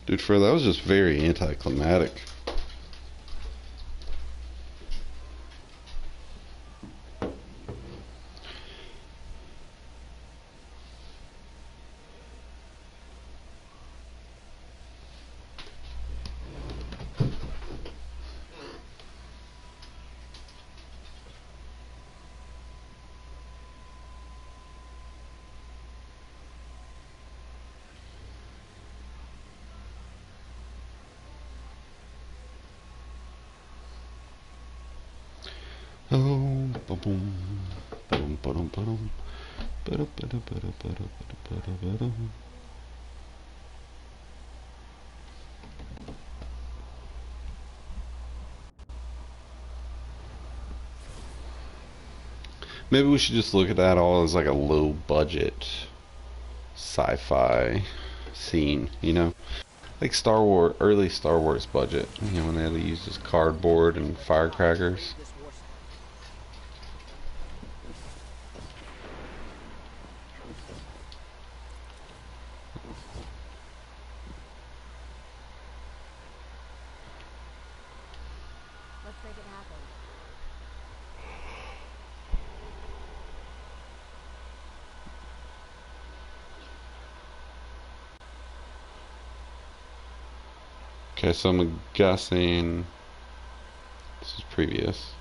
Dude, Fred, that was just very anticlimactic. Oh, ba-boom, ba-dum, ba-dum, ba-dum, ba-dum, ba-dum, ba-dum, ba-dum, ba-dum, ba-dum. Maybe we should just look at that all as like a low budget sci-fi scene, you know? Like Star Wars, early Star Wars budget, you know, when they had to use just cardboard and firecrackers. This war site. Let's make it happen. Okay, so I'm guessing this is previous.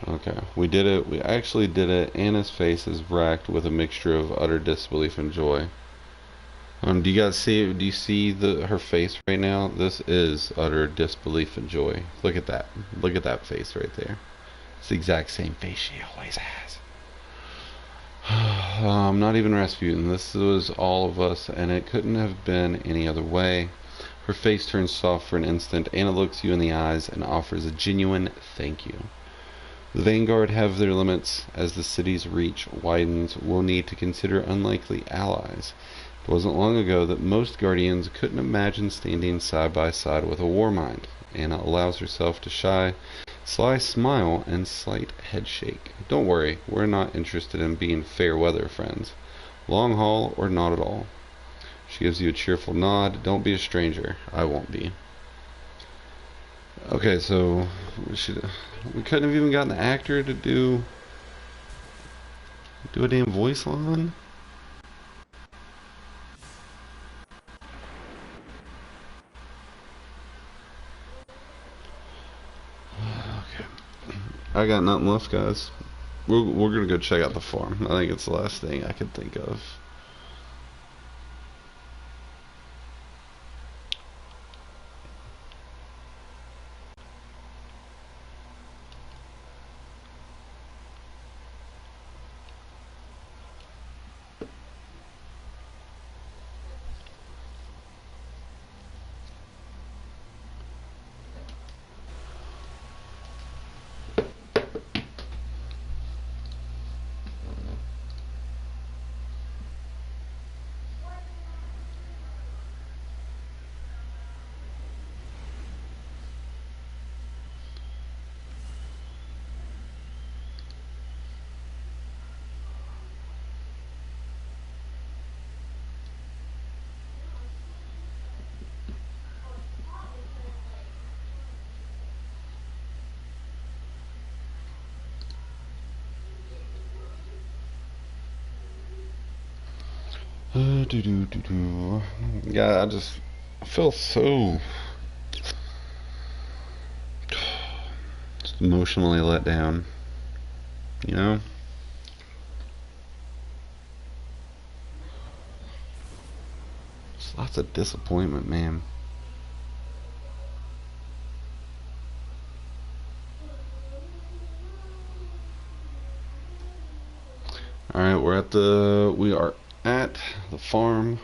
Okay, we did it. We actually did it. Anna's face is racked with a mixture of utter disbelief and joy. Do you guys see? Do you see her face right now? This is utter disbelief and joy. Look at that. Look at that face right there. It's the exact same face she always has. Not even Rasputin. This was all of us, and it couldn't have been any other way. Her face turns soft for an instant. Anna looks you in the eyes and offers a genuine thank you. The Vanguard have their limits. As the city's reach widens, we'll need to consider unlikely allies. It wasn't long ago that most Guardians couldn't imagine standing side by side with a Warmind. Anna allows herself to sly smile and slight head shake. Don't worry, we're not interested in being fair weather friends. Long haul or not at all. She gives you a cheerful nod. Don't be a stranger. I won't be. Okay, so we couldn't have even gotten the actor to do a damn voice line. Okay, I got nothing left, guys. We're gonna go check out the farm. I think it's the last thing I could think of. Yeah, I feel so just emotionally let down, you know? Just lots of disappointment, man. Alright, we are at the farm.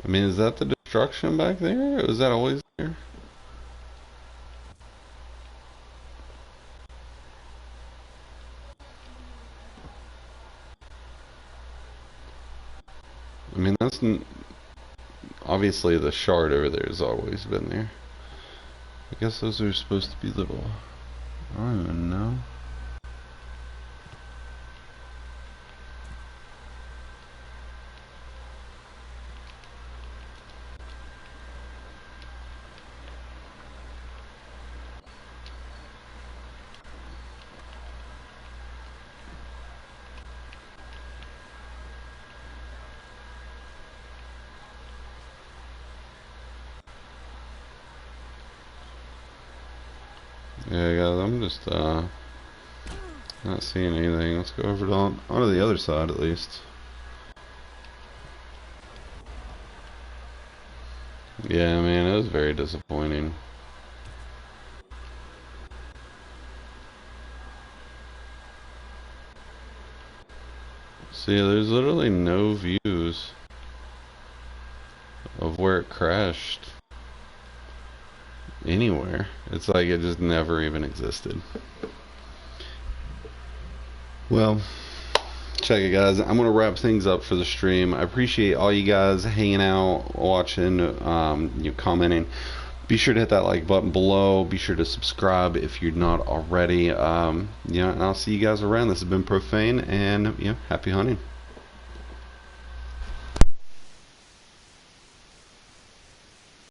I mean, is that the destruction back there? Or is that always there? I mean, obviously the shard over there has always been there. I guess those are supposed to be little. I don't even know. Yeah, guys, I'm just not seeing anything. Let's go over onto the other side at least. Yeah, man, it was very disappointing. See, there's literally no views of where it crashed anywhere. It's like it just never even existed. Well, check it, guys. I'm gonna wrap things up for the stream. I appreciate all you guys hanging out, watching, you commenting. Be sure to hit that like button below. Be sure to subscribe if you're not already. And I'll see you guys around. This has been Profane, and happy hunting.